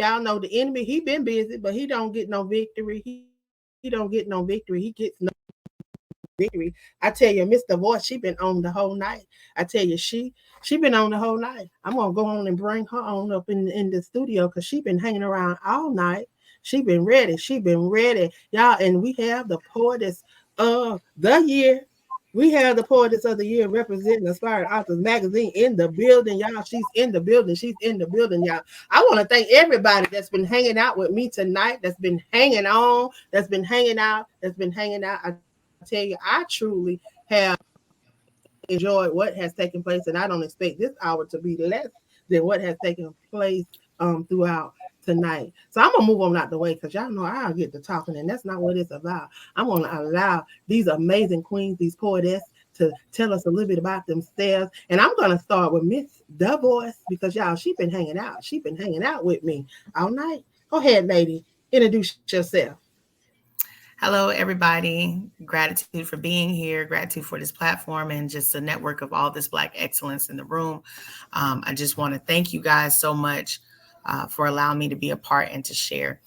y'all know the enemy, he been busy, but he don't get no victory. He don't get no victory. He gets no victory. I tell you, Miss Davoice, she been on the whole night. I tell you, she been on the whole night. I'm gonna go on and bring her on up in the studio because she been hanging around all night. She been ready. She been ready, y'all. And we have the poetess of the year. We have the poetess of the year representing Aspiring Authors Magazine in the building, y'all. She's in the building. She's in the building, y'all. I want to thank everybody that's been hanging out with me tonight, that's been hanging on, that's been hanging out, that's been hanging out. I tell you, I truly have enjoyed what has taken place, and I don't expect this hour to be less than what has taken place throughout tonight. So I'm gonna move on out the way because y'all know I'll get to talking, and that's not what it's about. I'm gonna allow these amazing queens, these poetess, to tell us a little bit about themselves. And I'm gonna start with Miss Davoice because y'all, she been hanging out. She been hanging out with me all night. Go ahead, lady. Introduce yourself. Hello, everybody. Gratitude for being here. Gratitude for this platform and just a network of all this Black excellence in the room. I just want to thank you guys so much for allowing me to be a part and to share.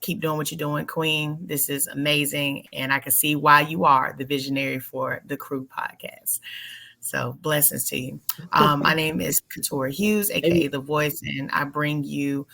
Keep doing what you're doing, Queen. This is amazing. And I can see why you are the visionary for the Crew podcast. So blessings to you. My name is Couture Hughes, aka The Voice, and I bring you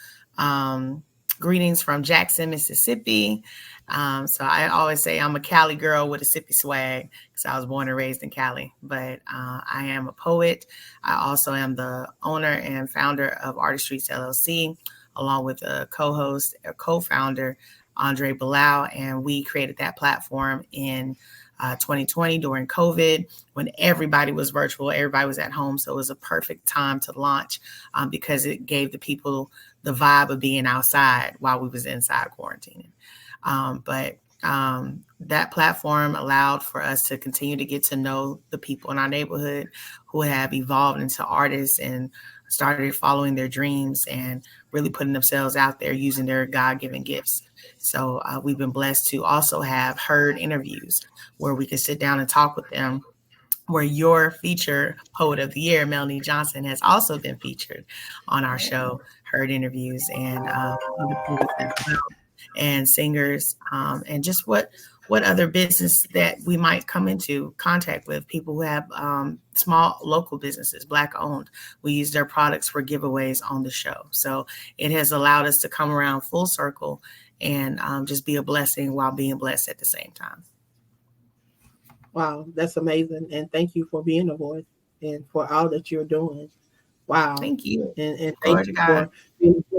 greetings from Jackson, Mississippi. So I always say I'm a Cali girl with a sippy swag because I was born and raised in Cali. But I am a poet. I also am the owner and founder of Artist Streets LLC, along with a co-host, a co-founder, Andre Bilal. And we created that platform in 2020 during COVID when everybody was virtual, everybody was at home. So it was a perfect time to launch because it gave the people the vibe of being outside while we was inside quarantining. But that platform allowed for us to continue to get to know the people in our neighborhood who have evolved into artists and started following their dreams and really putting themselves out there using their God-given gifts. So we've been blessed to also have heard interviews where we can sit down and talk with them, where your feature poet of the year, Melanie Johnson, has also been featured on our show, heard interviews, and other poets as well, and singers, and just what other business that we might come into contact with, people who have small local businesses, Black owned. We use their products for giveaways on the show. So it has allowed us to come around full circle and just be a blessing while being blessed at the same time. Wow, that's amazing. And thank you for being a voice and for all that you're doing. Wow. Thank you. And thank you for being a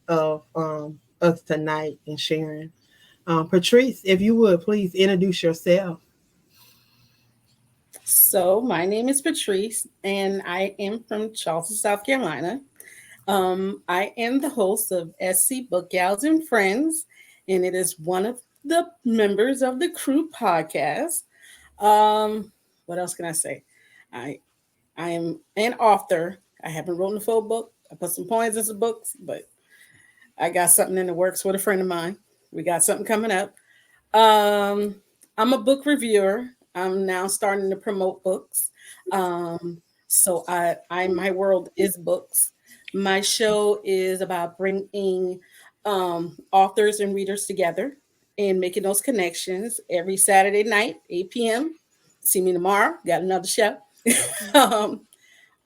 part of us tonight and sharing. Patrice, if you would please introduce yourself. So my name is Patrice, and I am from Charleston, South Carolina. I am the host of SC Book Gals and Friends, and it is one of the members of the Crew podcast. What else can I say? I am an author. I haven't written a full book. I put some poems in some books, but I got something in the works with a friend of mine. We got something coming up. I'm a book reviewer. I'm now starting to promote books. So my world is books. My show is about bringing authors and readers together and making those connections every Saturday night, 8 p.m. See me tomorrow. Got another show.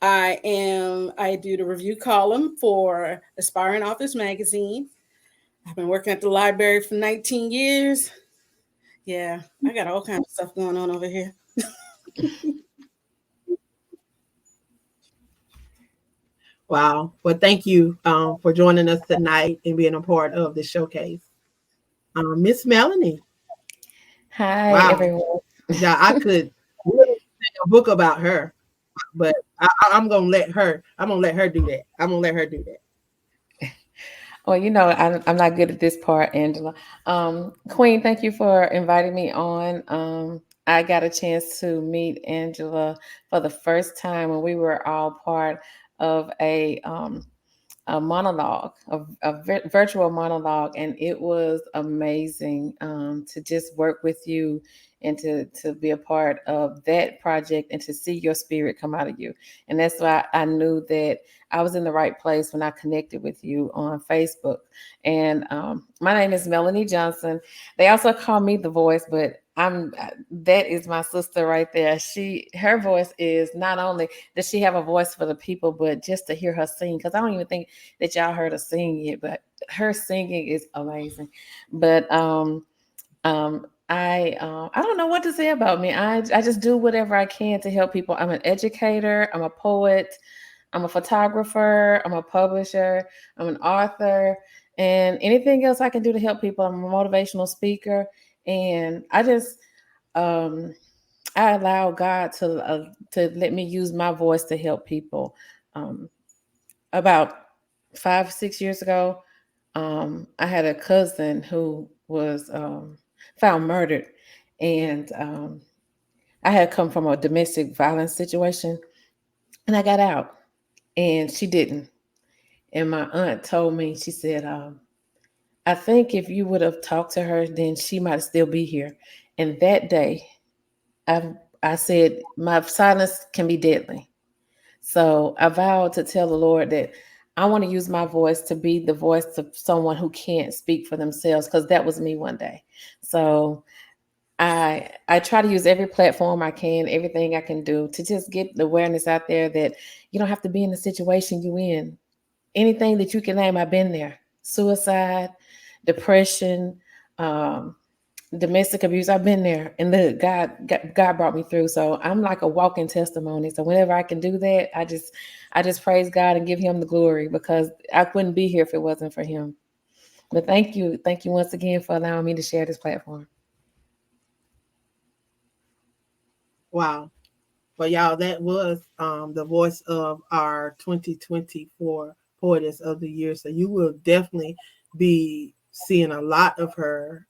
I do the review column for Aspiring Authors Magazine. I've been working at the library for 19 years. Yeah, I got all kinds of stuff going on over here. Wow. Well, thank you for joining us tonight and being a part of this showcase. Miss Melanie. Hi, everyone. Yeah, I could really make a book about her, but I'm gonna let her. I'm gonna let her do that. I'm gonna let her do that. Well, you know, I'm not good at this part, Angela. Queen, thank you for inviting me on. I got a chance to meet Angela for the first time when we were all part of a monologue, a virtual monologue, and it was amazing to just work with you and to be a part of that project and to see your spirit come out of you. And that's why I knew that I was in the right place when I connected with you on Facebook. And my name is Melanie Johnson. They also call me the voice, but that is my sister right there. Her voice is, not only does she have a voice for the people, but just to hear her sing, because I don't even think that y'all heard her sing yet, but her singing is amazing. But I don't know what to say about me. I just do whatever I can to help people. I'm an educator, I'm a poet, I'm a photographer, I'm a publisher, I'm an author, and anything else I can do to help people. I'm a motivational speaker, and um I allow God to let me use my voice to help people. Um, about 5, 6 years ago, I had a cousin who was found murdered, and I had come from a domestic violence situation, and I got out, and she didn't. And my aunt told me, she said, I think if you would have talked to her, then she might still be here. And that day, I said, my silence can be deadly. So I vowed to tell the Lord that I want to use my voice to be the voice of someone who can't speak for themselves, because that was me one day. So I try to use every platform I can, everything I can do to just get the awareness out there that you don't have to be in the situation you in. Anything that you can name, I've been there. Suicide, depression, um, domestic abuse, I've been there, and look, God brought me through. So I'm like a walking testimony. So whenever I can do that, I just praise God and give him the glory, because I wouldn't be here if it wasn't for him. But thank you once again for allowing me to share this platform. Wow. But y'all, that was the voice of our 2024 Poetess of the Year. So you will definitely be seeing a lot of her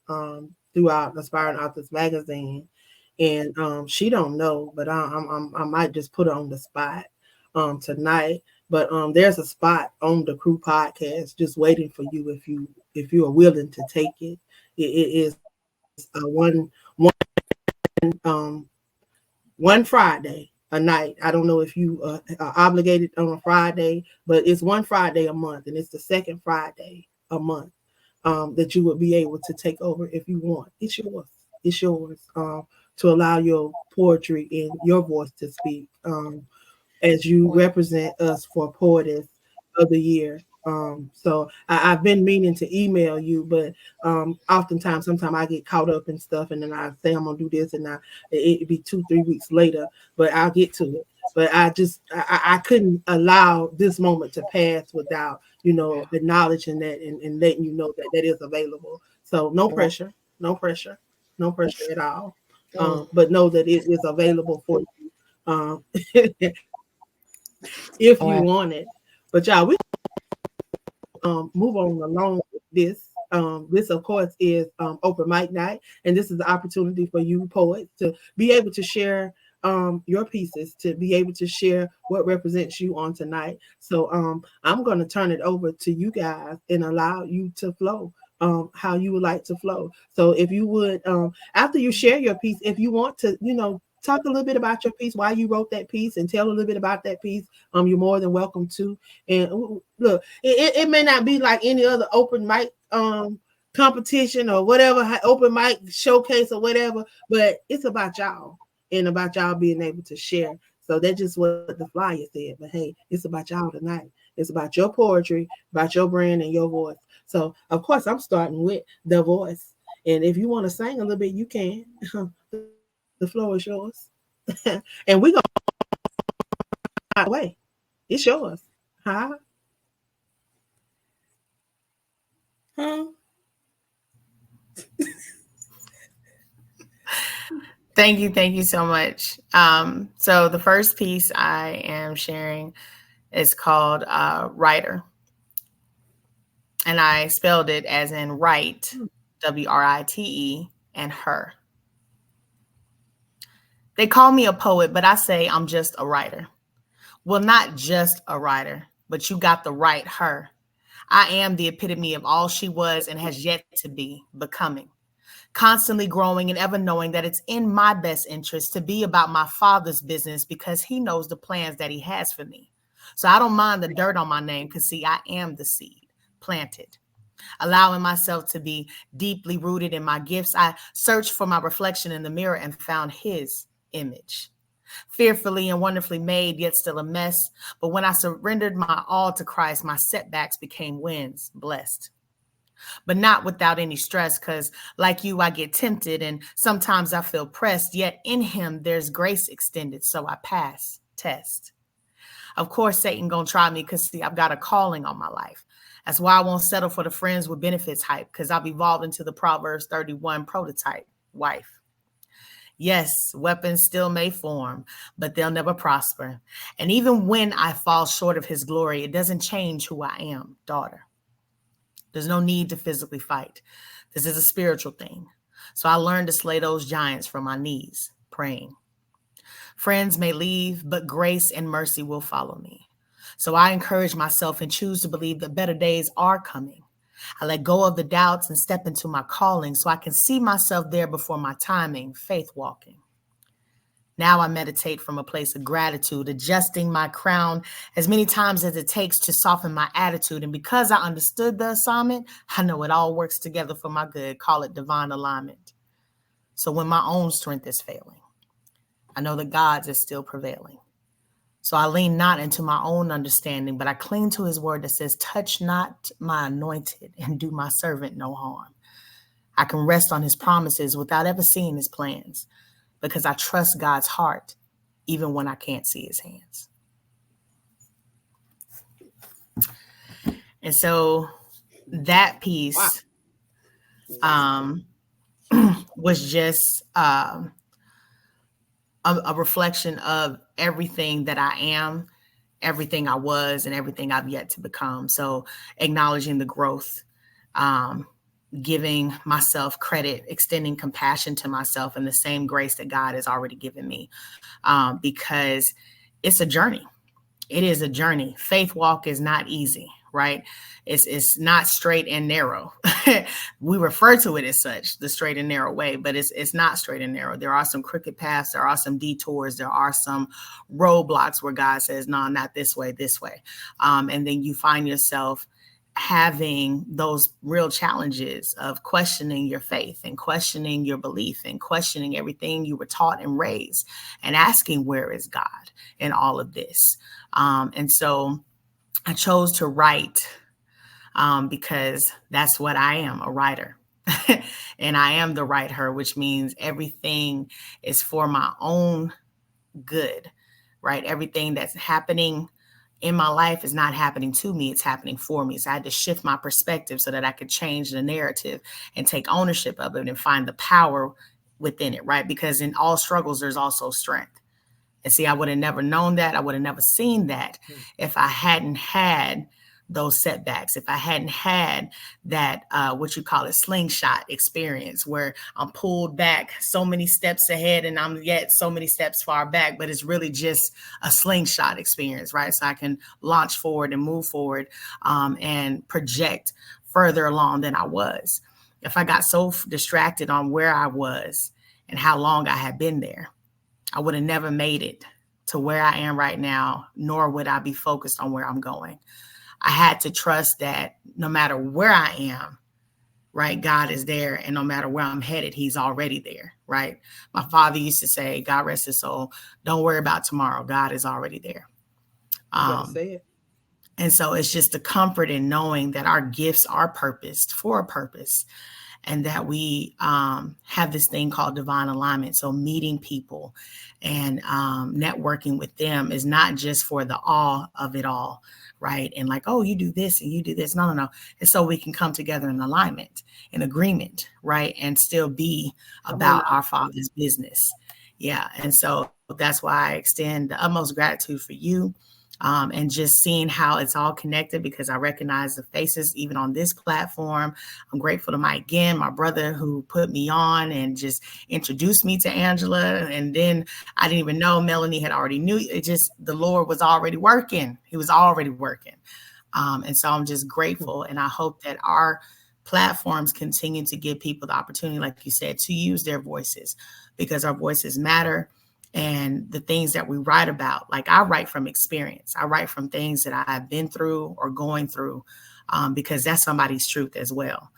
throughout Aspiring Authors Magazine. And she don't know, but I might just put her on the spot tonight. But there's a spot on the Crew podcast just waiting for you if you are willing to take it. It is um, one Friday a night. I don't know if you are obligated on a Friday, but it's one Friday a month, and it's the second Friday a month that you would be able to take over if you want. It's yours. It's yours to allow your poetry and your voice to speak. As you represent us for Poetess of the Year. So I've been meaning to email you, but sometimes I get caught up in stuff, and then I say I'm gonna do this, and it'd be 2, 3 weeks later, but I'll get to it. But I couldn't allow this moment to pass without acknowledging that and letting you know that that is available. So no pressure, no pressure, no pressure at all. But know that it is available for you. If you Wow. want it. But y'all, we move on along with this. This, of course, is open mic night, and this is the opportunity for you poets to be able to share your pieces, to be able to share what represents you on tonight. So I'm going to turn it over to you guys and allow you to flow how you would like to flow. So if you would, after you share your piece, if you want to, talk a little bit about your piece, why you wrote that piece, and tell a little bit about that piece, you're more than welcome to. And look, it may not be like any other open mic competition or whatever, open mic showcase or whatever, but it's about y'all and about y'all being able to share. So that's just what the flyer said. But hey, it's about y'all tonight. It's about your poetry, about your brand and your voice. So of course I'm starting with Davoice. And if you want to sing a little bit, you can. The floor is yours. And we're gonna away. It's yours. Huh? Huh? Thank you so much. So the first piece I am sharing is called Writer. And I spelled it as in write, WRITE, and her. They call me a poet, but I say I'm just a writer. Well, not just a writer, but you got the right her. I am the epitome of all she was and has yet to be becoming. constantly growing and ever knowing that it's in my best interest to be about my Father's business because he knows the plans that he has for me. So I don't mind the dirt on my name because, see, I am the seed planted. Allowing myself to be deeply rooted in my gifts, I searched for my reflection in the mirror and found his image. Fearfully and wonderfully made, yet still a mess. But when I surrendered my all to Christ, my setbacks became wins, blessed. But not without any stress, because like you, I get tempted and sometimes I feel pressed, yet in him there's grace extended, so I pass test. Of course, Satan gonna try me because, see, I've got a calling on my life. That's why I won't settle for the friends with benefits hype, because I've evolved into the Proverbs 31 prototype wife. Yes, weapons still may form, but they'll never prosper. And even when I fall short of his glory, it doesn't change who I am, daughter. There's no need to physically fight. This is a spiritual thing. So I learned to slay those giants from my knees, praying. Friends may leave, but grace and mercy will follow me. So I encourage myself and choose to believe that better days are coming. I let go of the doubts and step into my calling so I can see myself there before my timing, faith walking. Now I meditate from a place of gratitude, adjusting my crown as many times as it takes to soften my attitude. And because I understood the assignment, I know it all works together for my good. Call it divine alignment. So when my own strength is failing, I know that God's is still prevailing. So I lean not into my own understanding, but I cling to his word that says, touch not my anointed and do my servant no harm. I can rest on his promises without ever seeing his plans because I trust God's heart, even when I can't see his hands. And so that piece was just a reflection of everything that I am, everything I was, and everything I've yet to become. So acknowledging the growth, giving myself credit, extending compassion to myself and the same grace that God has already given me, because it's a journey. It is a journey. Faith walk is not easy, right? It's not straight and narrow. We refer to it as such, the straight and narrow way, but it's not straight and narrow. There are some crooked paths. There are some detours. There are some roadblocks where God says, no, not this way, this way. And then you find yourself having those real challenges of questioning your faith and questioning your belief and questioning everything you were taught and raised and asking, where is God in all of this? And so I chose to write because that's what I am, a writer. And I am the writer, which means everything is for my own good, right? Everything that's happening in my life is not happening to me, it's happening for me. So I had to shift my perspective so that I could change the narrative and take ownership of it and find the power within it, right? Because in all struggles, there's also strength. And see, I would have never known that. I would have never seen that if I hadn't had those setbacks, if I hadn't had that, what you call it, slingshot experience where I'm pulled back so many steps ahead and I'm yet so many steps far back, but it's really just a slingshot experience, right? So I can launch forward and move forward and project further along than I was. If I got so distracted on where I was and how long I had been there, I would have never made it to where I am right now, nor would I be focused on where I'm going. I had to trust that no matter where I am, right, God is there. And no matter where I'm headed, he's already there, right? My father used to say, God rest his soul, don't worry about tomorrow. God is already there. And so it's just the comfort in knowing that our gifts are purposed for a purpose and that we have this thing called divine alignment. So meeting people and networking with them is not just for the awe of it all, right? And like, oh, you do this and you do this. No. It's so we can come together in alignment, in agreement, right? And still be about our Father's business. Yeah. And so that's why I extend the utmost gratitude for you. And just seeing how it's all connected because I recognize the faces even on this platform. I'm grateful to Mike again, my brother who put me on and just introduced me to Angela. And then I didn't even know Melanie had already knew. It just, the Lord was already working. He was already working. And so I'm just grateful. And I hope that our platforms continue to give people the opportunity, like you said, to use their voices, because our voices matter. And the things that we write about, like I write from experience, I write from things that I've been through or going through, because that's somebody's truth as well.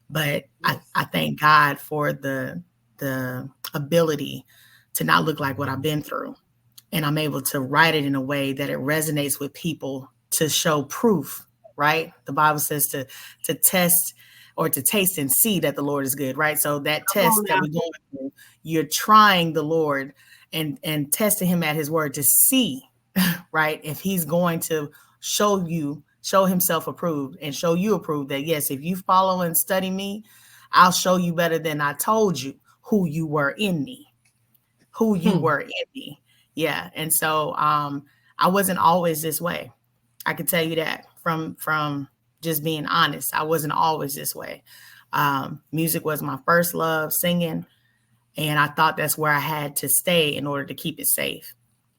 But Yes. I thank God for the ability to not look like what I've been through. And I'm able to write it in a way that it resonates with people, to show proof, right? The Bible says to test or to taste and see that the Lord is good, right? So that Come on test that now. we're going through, you're trying the Lord and testing him at his word to see, right, if he's going to show himself approved and show you approved, that yes, if you follow and study me, I'll show you better than I told you who you were in me, who you Hmm. were in me. Yeah. And so I wasn't always this way. I can tell you that from just being honest. I wasn't always this way. Music was my first love, singing, and I thought that's where I had to stay in order to keep it safe.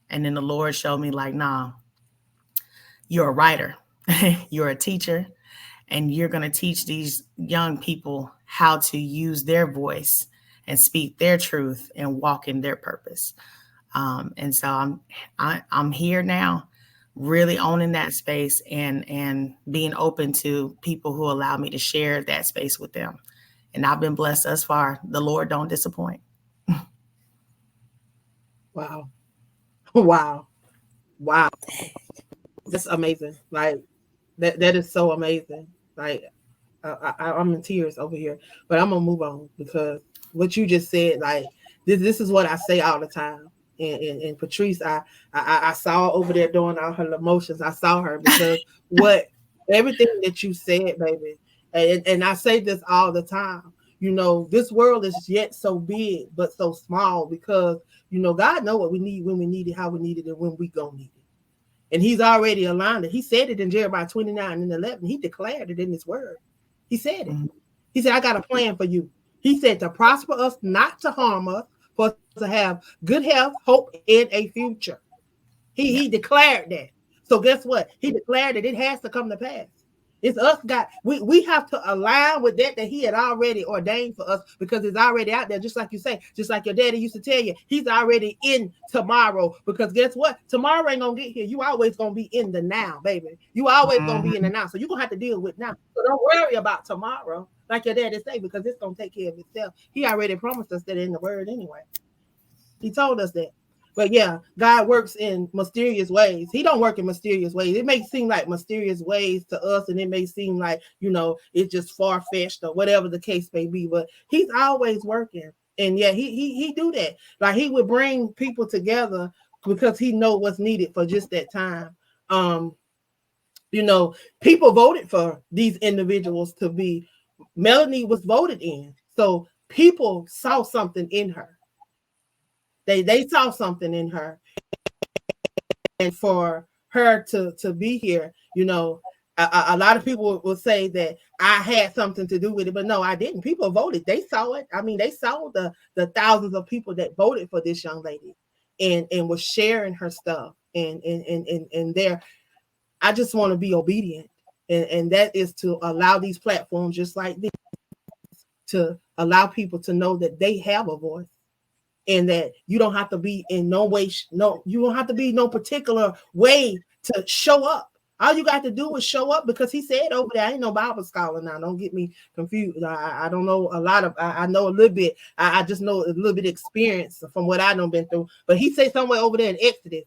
And then the Lord showed me, like, nah, you're a writer, you're a teacher, and you're going to teach these young people how to use their voice and speak their truth and walk in their purpose. And so I'm here now, really owning that space and being open to people who allow me to share that space with them. And I've been blessed thus far. The Lord don't disappoint. Wow. Wow. Wow. That's amazing. Like that is so amazing. Like I'm in tears over here, but I'm gonna move on because what you just said, like this is what I say all the time. And Patrice, I saw over there doing all her emotions. I saw her because what everything that you said, baby, and I say this all the time. You know, this world is yet so big but so small because God know what we need when we need it, how we need it, and when we gonna need it. And He's already aligned it. He said it in Jeremiah 29:11. He declared it in His Word. He said it. Mhm. He said, I got a plan for you. He said to prosper us, not to harm us, for us to have good health, hope, and a future. He Yeah. declared that. So guess what? He declared that it has to come to pass. It's us got we have to align with that he had already ordained for us because it's already out there. Just like you say, just like your daddy used to tell you, he's already in tomorrow. Because guess what? Tomorrow ain't gonna get here. You always gonna be in the now, baby. You always gonna be in the Mhm. now. So you're gonna have to deal with now. So don't worry about tomorrow, like your daddy say, because it's gonna take care of itself. He already promised us that in the word anyway. He told us that. But yeah, God works in mysterious ways. He don't work in mysterious ways. It may seem like mysterious ways to us, and it may seem like, it's just far-fetched or whatever the case may be, but he's always working. And yeah, he do that. Like he would bring people together because he know what's needed for just that time. Um, People voted for these individuals to be. Melanie was voted in. So people saw something in her. They saw something in her, and for her to be here, a lot of people will say that I had something to do with it, but no, I didn't. People voted. They saw it. I mean, they saw the thousands of people that voted for this young lady, and was sharing her stuff, and there. I just want to be obedient, and that is to allow these platforms just like this to allow people to know that they have a voice and that you don't have to be in no way, no, you don't have to be no particular way to show up. All you got to do is show up because he said over there, I ain't no Bible scholar now. Don't get me confused. I don't know a lot of, I know a little bit. I just know a little bit of experience from what I know been through. But he said somewhere over there in Exodus,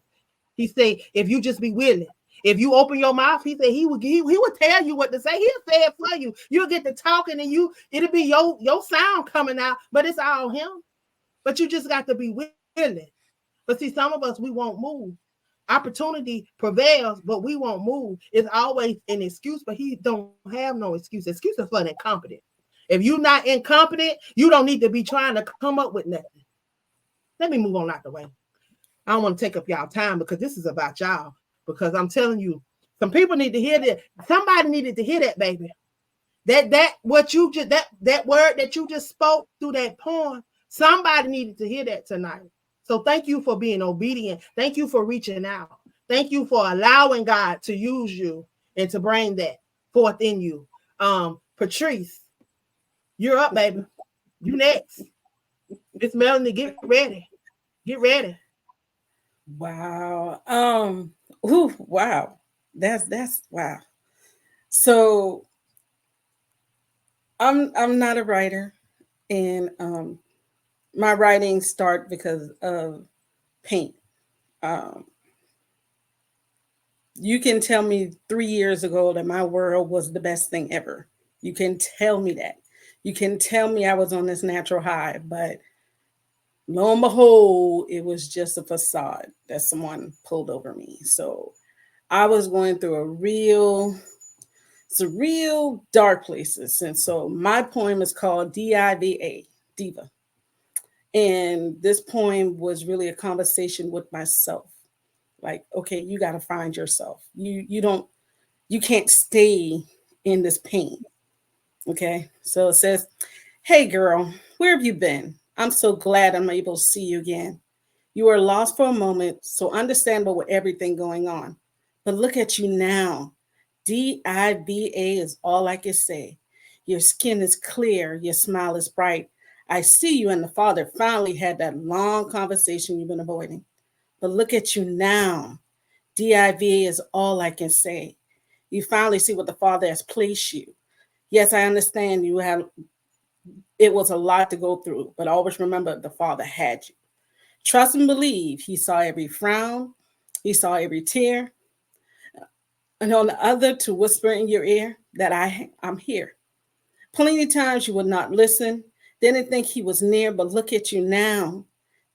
he said, if you just be willing, if you open your mouth, he said he would tell you what to say. He'll say it for you. You'll get to talking and it'll be your sound coming out, but it's all him. But you just got to be willing. But see, some of us, we won't move. Opportunity prevails, but we won't move. It's always an excuse, but he don't have no excuse. Excuses for the incompetent. If you're not incompetent, you don't need to be trying to come up with nothing. Let me move on out the way. I don't want to take up y'all time because this is about y'all. Because I'm telling you, some people need to hear that. Somebody needed to hear that, baby. That what you just that word that you just spoke through that poem. Somebody needed to hear that tonight. So thank you for being obedient. Thank you for reaching out. Thank you for allowing God to use you and to bring that forth in you. Patrice, You're up, baby. You next. Miss Melanie, get ready. Get ready. Wow. Wow. That's wow. So I'm not a writer, and my writing start because of paint. Um, you can tell me 3 years ago that my world was the best thing ever. You can tell me that. You can tell me I was on this natural high, but lo and behold, it was just a facade that someone pulled over me. So I was going through some real dark places. And so my poem is called Diva, Diva. And this poem was really a conversation with myself. Like, okay, you got to find yourself. You can't stay in this pain. Okay. So it says, "Hey girl, where have you been? I'm so glad I'm able to see you again. You were lost for a moment, so understandable with everything going on. But look at you now. Diva is all I can say. Your skin is clear, your smile is bright. I see you and the father finally had that long conversation you've been avoiding. But look at you now. Diva is all I can say. You finally see what the father has placed you. Yes, I understand you have it was a lot to go through, but always remember the father had you. Trust and believe he saw every frown, he saw every tear, and on the other to whisper in your ear that I'm here. Plenty of times you would not listen, didn't think he was near, but look at you now.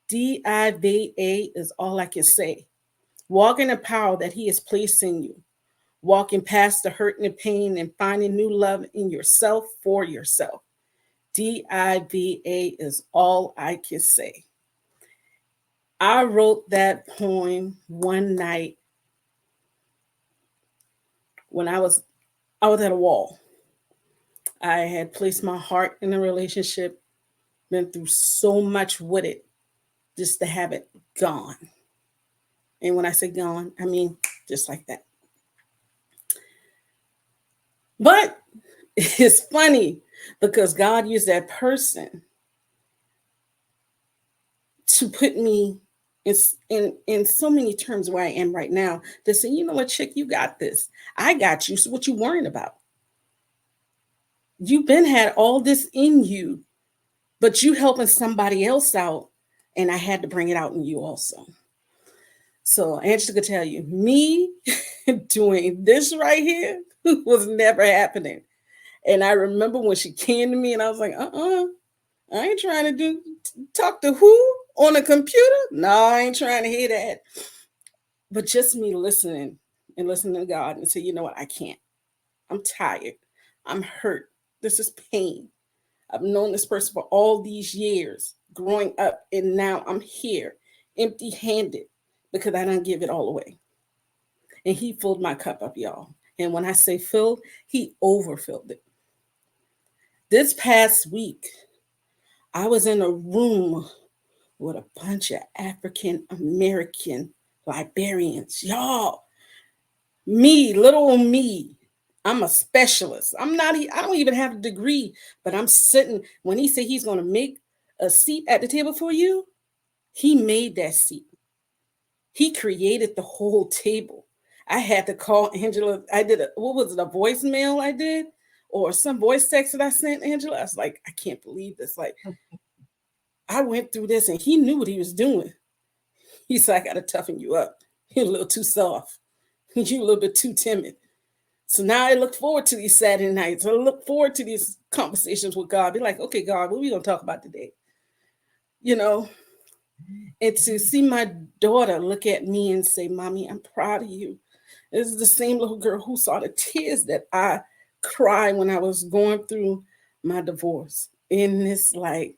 Diva is all I can say. Walk in the power that he has placed in you. Walking past the hurt and the pain and finding new love in yourself for yourself. Diva is all I can say. I wrote that poem one night when I was at a wall. I had placed my heart in a relationship, been through so much with it, just to have it gone. And when I say gone, I mean just like that. But it's funny because God used that person to put me in so many terms where I am right now to say, you know what, chick, you got this. I got you. So what you worrying about? You've been had all this in you, but you helping somebody else out, and I had to bring it out in you also. So Angela could tell you, me doing this right here was never happening. And I remember when she came to me and I was like, I ain't trying to talk to who on a computer. No, I ain't trying to hear that. But just me listening and listening to God and say, you know what, I can't. I'm tired. I'm hurt. This is pain. I've known this person for all these years growing up, and now I'm here empty handed because I didn't give it all away. And he filled my cup up, y'all. And when I say filled, he overfilled it. This past week, I was in a room with a bunch of African American librarians. Y'all, me, little me, I'm a specialist. I don't even have a degree, but I'm sitting. When he said he's going to make a seat at the table for you, he made that seat. He created the whole table. I had to call Angela. I did what was it, a voicemail I did? Or some voice text that I sent Angela? I was like, I can't believe this. Like, I went through this and he knew what he was doing. He said, I got to toughen you up. You're a little too soft. You're a little bit too timid. So now I look forward to these Saturday nights. I look forward to these conversations with God. Be like, okay, God, what are we going to talk about today? You know, and to see my daughter look at me and say, Mommy, I'm proud of you. This is the same little girl who saw the tears that I cried when I was going through my divorce. In this, like,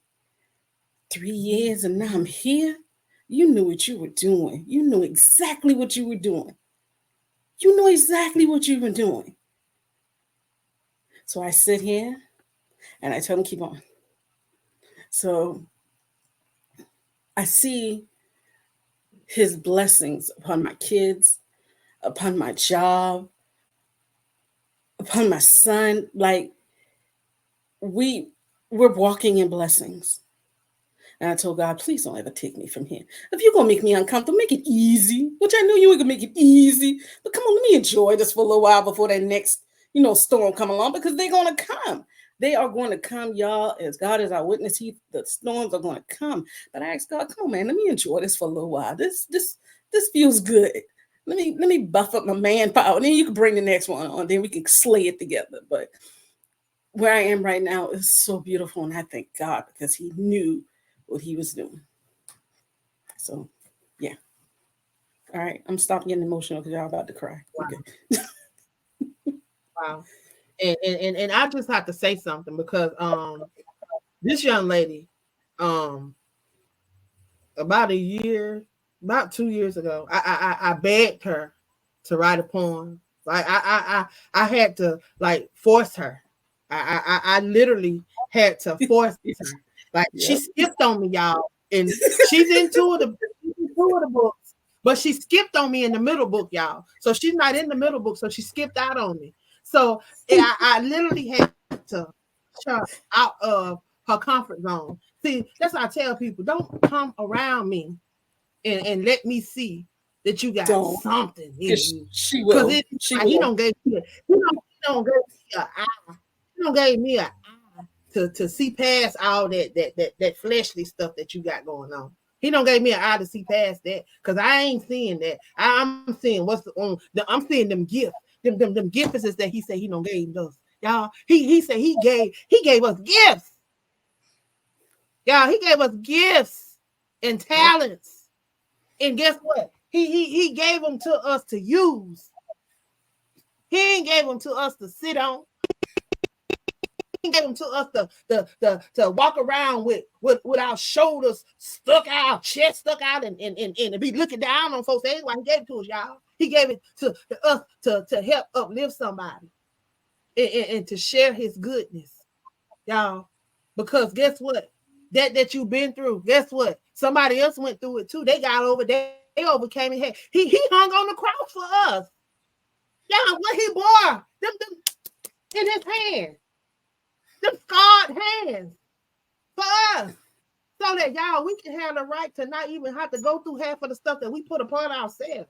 3 years, and now I'm here. You knew what you were doing. You knew exactly what you were doing. You know exactly what you were doing. So I sit here and I tell him, keep on. So I see his blessings upon my kids, upon my job, upon my son. Like, we we're walking in blessings. And I told God, please don't ever take me from here. If you're gonna make me uncomfortable, make it easy. Which I knew you were gonna make it easy. But come on, let me enjoy this for a little while before that next, storm come along, because they're gonna come. They are going to come, y'all. As God is our witness, the storms are going to come. But I asked God, come on, man, let me enjoy this for a little while. This feels good. Let me buff up my manpower. And then you can bring the next one on. Then we can slay it together. But where I am right now is so beautiful, and I thank God because He knew what He was doing. So, yeah. All right, I'm stopping getting emotional because y'all about to cry. Wow. Okay. Wow. And I just have to say something because this young lady, um about 2 years ago, I begged her to write a poem. Like I had to like force her. I literally had to force her. Like she Yep. skipped on me, y'all, and she's into the books, but she skipped on me in the middle book, y'all. So she's not in the middle book, so she skipped out on me. So I literally had to push her out of her comfort zone. See, that's why I tell people, don't come around me and let me see that you got Don't. something in Because you. she Because will. She he will. don't gave me an eye. He don't gave me an eye to see past all that fleshly stuff that you got going on. He don't gave me an eye to see past that, because I ain't seeing that. I'm seeing what's on. I'm seeing them gifts, them gifts that he said he don't gave us, y'all. He said he gave us gifts, y'all. He gave us gifts and Yep. talents, and guess what? He gave them to us to use. He ain't gave them to us to sit on. He gave them to us to walk around with our shoulders stuck out, our chest stuck out, and be looking down on folks. That's why he gave it to us, y'all. He gave it to us to help uplift somebody and to share his goodness, y'all. Because guess what? That you've been through, guess what? Somebody else went through it too. They got over, they overcame it. He hung on the cross for us. Y'all, what he bore them in his hand, them scarred hands for us. So that y'all, we can have the right to not even have to go through half of the stuff that we put upon ourselves.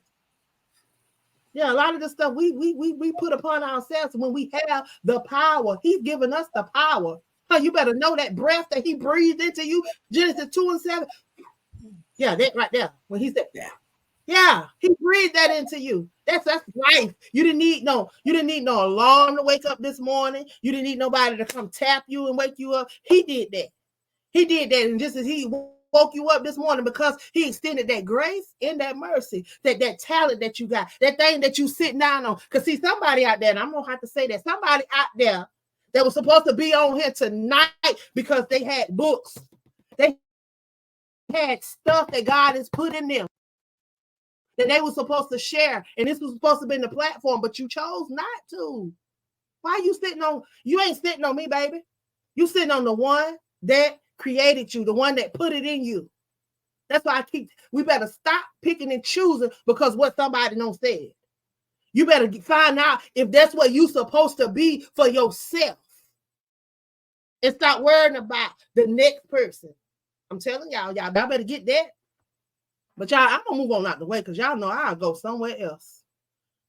Yeah, a lot of the stuff we put upon ourselves when we have the power. He's given us the power. You better know that breath that he breathed into you, Genesis 2:7. Yeah, that right there. When he said, yeah, he breathed that into you. That's life. You didn't need no alarm to wake up this morning. You didn't need nobody to come tap you and wake you up. He did that. He did that. And just as he woke you up this morning, because he extended that grace and that mercy, that talent that you got, that thing that you sitting down on. Because see, somebody out there, and I'm gonna have to say that, somebody out there that was supposed to be on here tonight because they had books, they had stuff that God has put in them that they were supposed to share, and this was supposed to be the platform, but you chose not to. Why you sitting on? You ain't sitting on me, baby. You sitting on the one that created you, the one that put it in you. That's why we better stop picking and choosing because what somebody don't say. You better find out if that's what you supposed to be for yourself, and stop worrying about the next person. I'm telling y'all better get that. But y'all, I'm gonna move on out the way because y'all know I'll go somewhere else.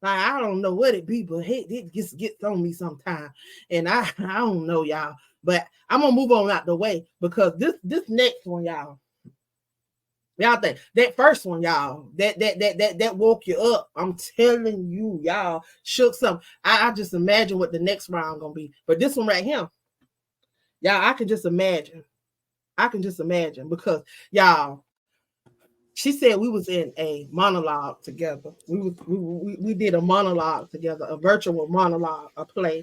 Like, I don't know what it be, but hey, it just gets on me sometime. And I don't know, y'all. But I'm gonna move on out the way because this next one, y'all think that first one, y'all, that woke you up. I'm telling you, y'all shook some. I just imagine what the next round gonna be. But this one right here, y'all, I can just imagine. Because y'all, she said we was in a monologue together. We did a monologue together, a virtual monologue, a play.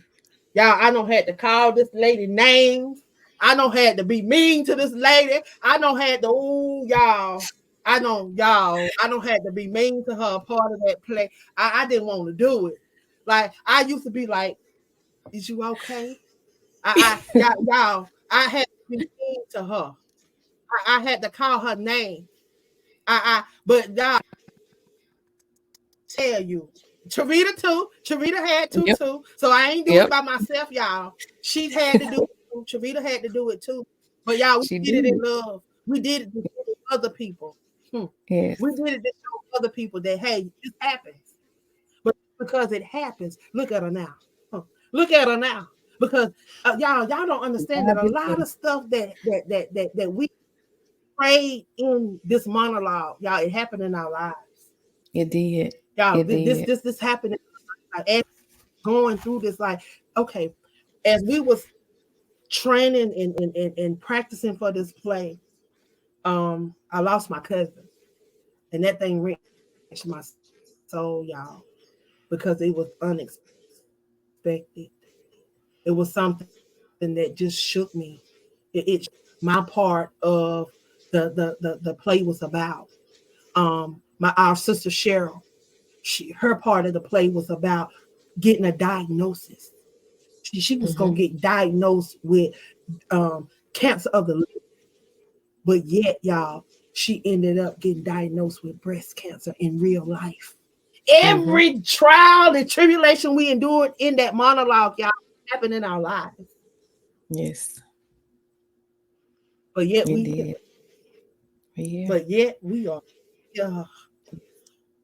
Y'all, I don't had to call this lady names. I don't had to be mean to this lady. I don't had to, y'all. I don't had to be mean to her, a part of that play. I didn't want to do it. Like, I used to be like, is you okay? Y'all, I had to be mean to her. I had to call her name. But y'all, tell you, Charita too. Charita had to Yep. too. So I ain't do it Yep. by myself, y'all. She had to do it. Travita had to do it too. But y'all, we She did it in did. love. We did it to show other people. Hmm. Yes. We did it to show other people that hey, this happens. But because it happens, look at her now. Huh. Look at her now. Because y'all don't understand that God a be lot the- of stuff that we prayed in this monologue, y'all, it happened in our lives. It did. Y'all, It this did. this this happened as going through this, like, okay, as we was training and practicing for this play, I lost my cousin, and that thing wrenched my soul, y'all, because it was unexpected. It was something that just shook me. It my part of the play was about. Our sister Cheryl, her part of the play was about getting a diagnosis. She was gonna Mm-hmm. get diagnosed with cancer of the liver, but yet, y'all, she ended up getting diagnosed with breast cancer in real life. Mm-hmm. Every trial and tribulation we endured in that monologue, y'all, happened in our lives. Yes. But yet It we here. did. Yeah. But yet uh,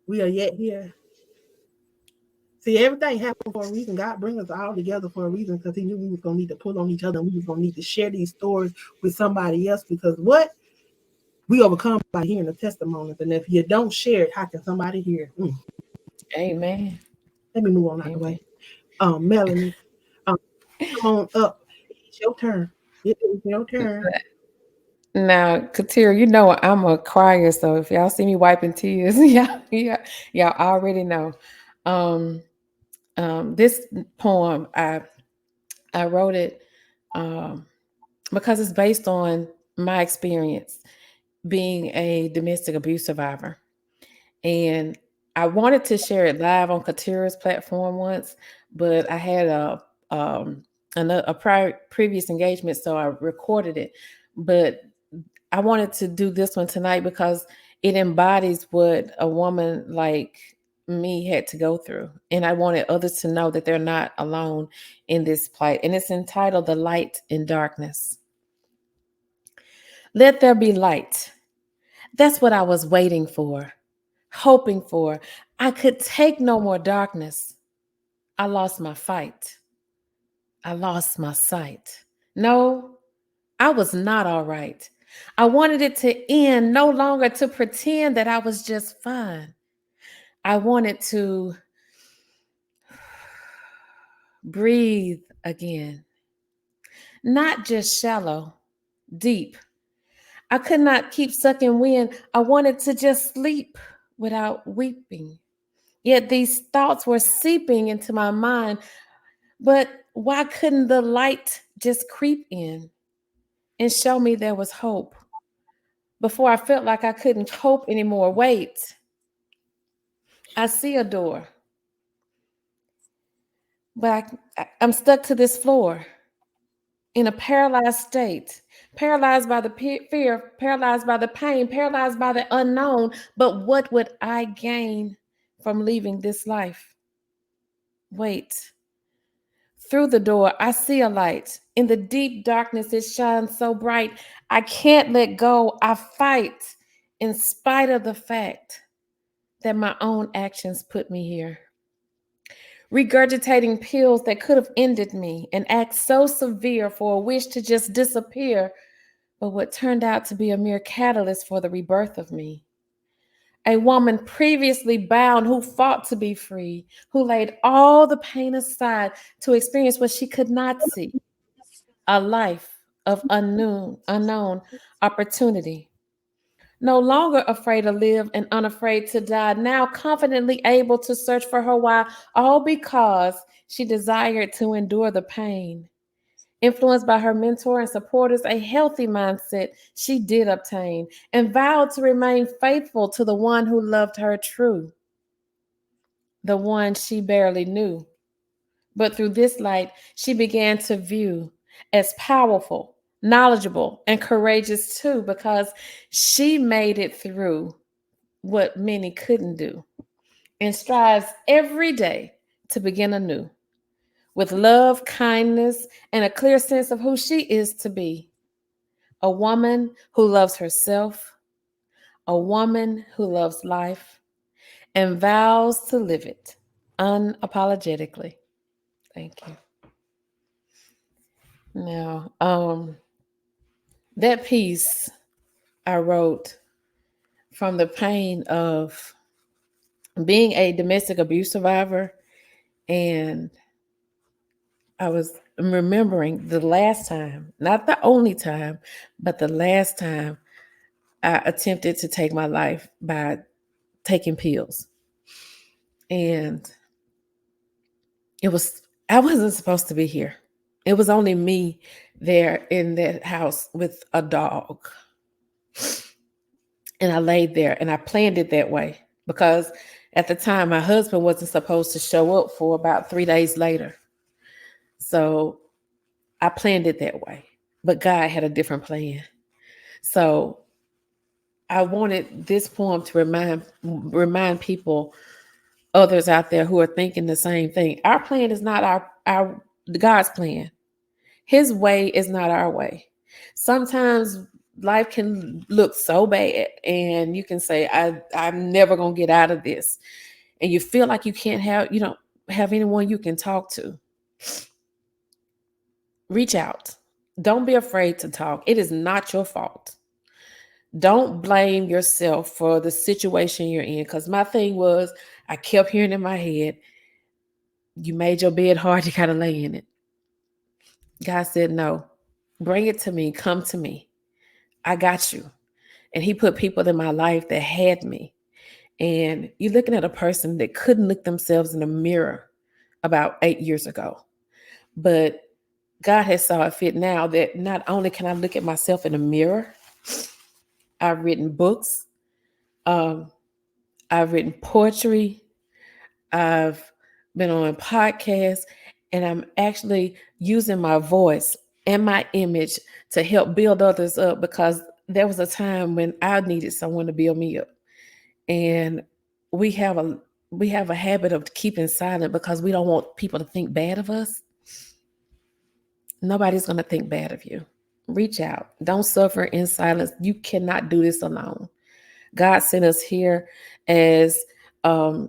we are yet here. See, everything happened for a reason. God bring us all together for a reason because He knew we was gonna need to pull on each other and we was gonna need to share these stories with somebody else. Because what we overcome by hearing the testimonies, and if you don't share it, how can somebody hear? Amen. Let me move on out the Amen. way. Melanie, um, come on up. It's your turn. It is your turn. Now, Katira, you know I'm a crier, so if y'all see me wiping tears, y'all already know. Um, this poem, I wrote it um, because it's based on my experience being a domestic abuse survivor, and I wanted to share it live on Katira's platform once, but I had um, a previous engagement, so I recorded it, but I wanted to do this one tonight because it embodies what a woman like me had to go through. And I wanted others to know that they're not alone in this plight. And it's entitled The Light in Darkness. Let there be light. That's what I was waiting for, hoping for. I could take no more darkness. I lost my fight. I lost my sight. No, I was not all right. I wanted it to end, no longer to pretend that I was just fine. I wanted to breathe again, not just shallow, deep. I could not keep sucking wind. I wanted to just sleep without weeping. Yet these thoughts were seeping into my mind. But why couldn't the light just creep in and show me there was hope before I felt like I couldn't cope anymore? Wait, I see a door, but I'm stuck to this floor in a paralyzed state, paralyzed by the fear, paralyzed by the pain, paralyzed by the unknown. But what would I gain from leaving this life? Wait. Through the door, I see a light. In the deep darkness, it shines so bright. I can't let go. I fight in spite of the fact that my own actions put me here. Regurgitating pills that could have ended me, an act so severe for a wish to just disappear, but what turned out to be a mere catalyst for the rebirth of me. A woman previously bound who fought to be free, who laid all the pain aside to experience what she could not see, a life of unknown opportunity. No longer afraid to live and unafraid to die, now confidently able to search for her why, all because she desired to endure the pain. Influenced by her mentor and supporters, a healthy mindset she did obtain and vowed to remain faithful to the one who loved her true, the one she barely knew. But through this light, she began to view as powerful, knowledgeable, and courageous too, because she made it through what many couldn't do and strives every day to begin anew. with love, kindness, and a clear sense of who she is to be. A woman who loves herself, a woman who loves life, and vows to live it unapologetically. Thank you. Now, that piece I wrote from the pain of being a domestic abuse survivor, and I was remembering the last time, not the only time, but the last time I attempted to take my life by taking pills. And it was, I wasn't supposed to be here. It was only me there in that house with a dog. And I laid there and I planned it that way because at the time my husband wasn't supposed to show up for about 3 days later. So I planned it that way, but God had a different plan. So I wanted this poem to remind people, others out there who are thinking the same thing. Our plan is not our God's plan. His way is not our way. Sometimes life can look so bad and you can say, I'm never gonna get out of this. And you feel like you don't have anyone you can talk to. Reach out. Don't be afraid to talk. It is not your fault. Don't blame yourself for the situation you're in. Because my thing was, I kept hearing in my head, you made your bed hard, you gotta lay in it. God said, no, bring it to me, come to me. I got you. And he put people in my life that had me. And you're looking at a person that couldn't look themselves in the mirror about 8 years ago. But God has saw it fit now that not only can I look at myself in the mirror, I've written books, I've written poetry, I've been on podcasts, and I'm actually using my voice and my image to help build others up because there was a time when I needed someone to build me up. And we have a habit of keeping silent because we don't want people to think bad of us. Nobody's going to think bad of you. Reach out. Don't suffer in silence. You cannot do this alone. God sent us here as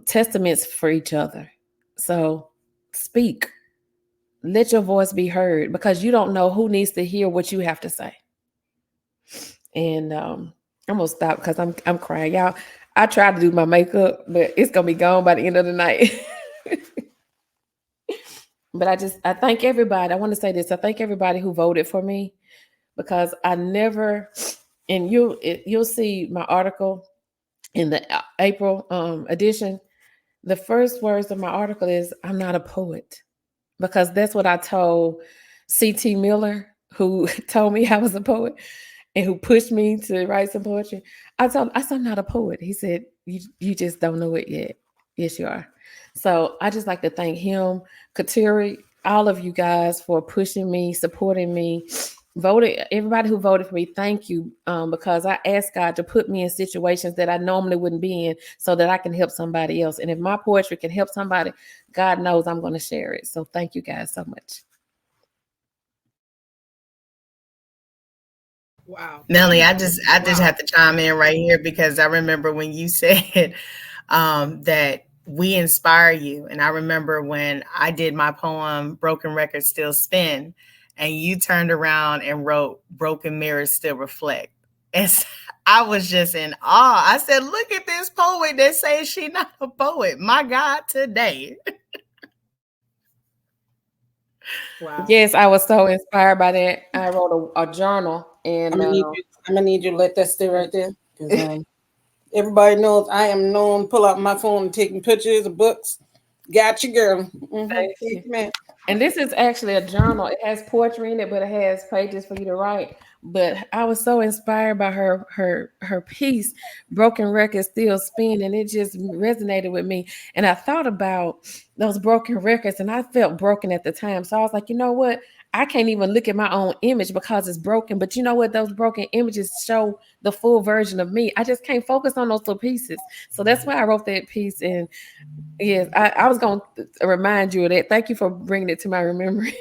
testaments for each other. So speak. Let your voice be heard because you don't know who needs to hear what you have to say. And I'm gonna stop because I'm crying. Y'all, I tried to do my makeup, but it's gonna be gone by the end of the night. But I thank everybody. I want to say this. I thank everybody who voted for me because I never, and you'll see my article in the April edition. The first words of my article is, I'm not a poet, because that's what I told C.T. Miller, who told me I was a poet and who pushed me to write some poetry. I said, I'm not a poet. He said, you just don't know it yet. Yes, you are. So I just like to thank him, Kateri, all of you guys for pushing me, supporting me, everybody who voted for me, thank you. Because I asked God to put me in situations that I normally wouldn't be in so that I can help somebody else. And if my poetry can help somebody, God knows I'm going to share it. So thank you guys so much. Wow. Melanie, I just have to chime in right here because I remember when you said that we inspire you. And I remember when I did my poem, Broken Records Still Spin, and you turned around and wrote Broken Mirrors Still Reflect. And I was just in awe. I said, look at this poet that says she not a poet. My God, today. Wow. Yes, I was so inspired by that. I wrote a journal and I'm gonna need you to let that stay right there because everybody knows I am known pull out my phone and taking pictures of books. Got you, girl. Mm-hmm. thank you. Man. And this is actually a journal. It has poetry in it, but it has pages for you to write. But I was so inspired by her piece, Broken Records Still Spin, and it just resonated with me. And I thought about those broken records, and I felt broken at the time. So I was like, you know what? I can't even look at my own image because it's broken. But you know what? Those broken images show the full version of me. I just can't focus on those little pieces. So that's why I wrote that piece. And yes, I was going to remind you of that. Thank you for bringing it to my memory.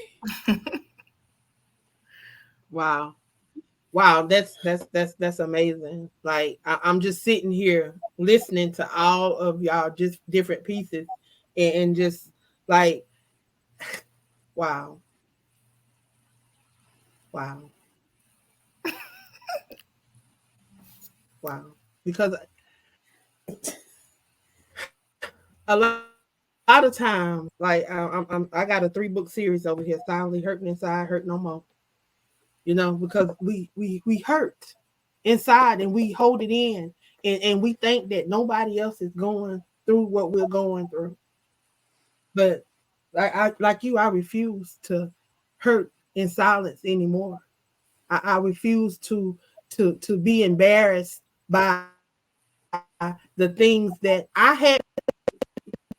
Wow. Wow, that's amazing. Like I'm just sitting here listening to all of y'all just different pieces and just like wow, wow, wow. Because a lot of times, like I got a 3-book series over here, silently hurting inside, hurt no more. Because we hurt inside and we hold it in, and we think that nobody else is going through what we're going through. But like you, I refuse to hurt in silence anymore. I refuse to be embarrassed by the things that I had to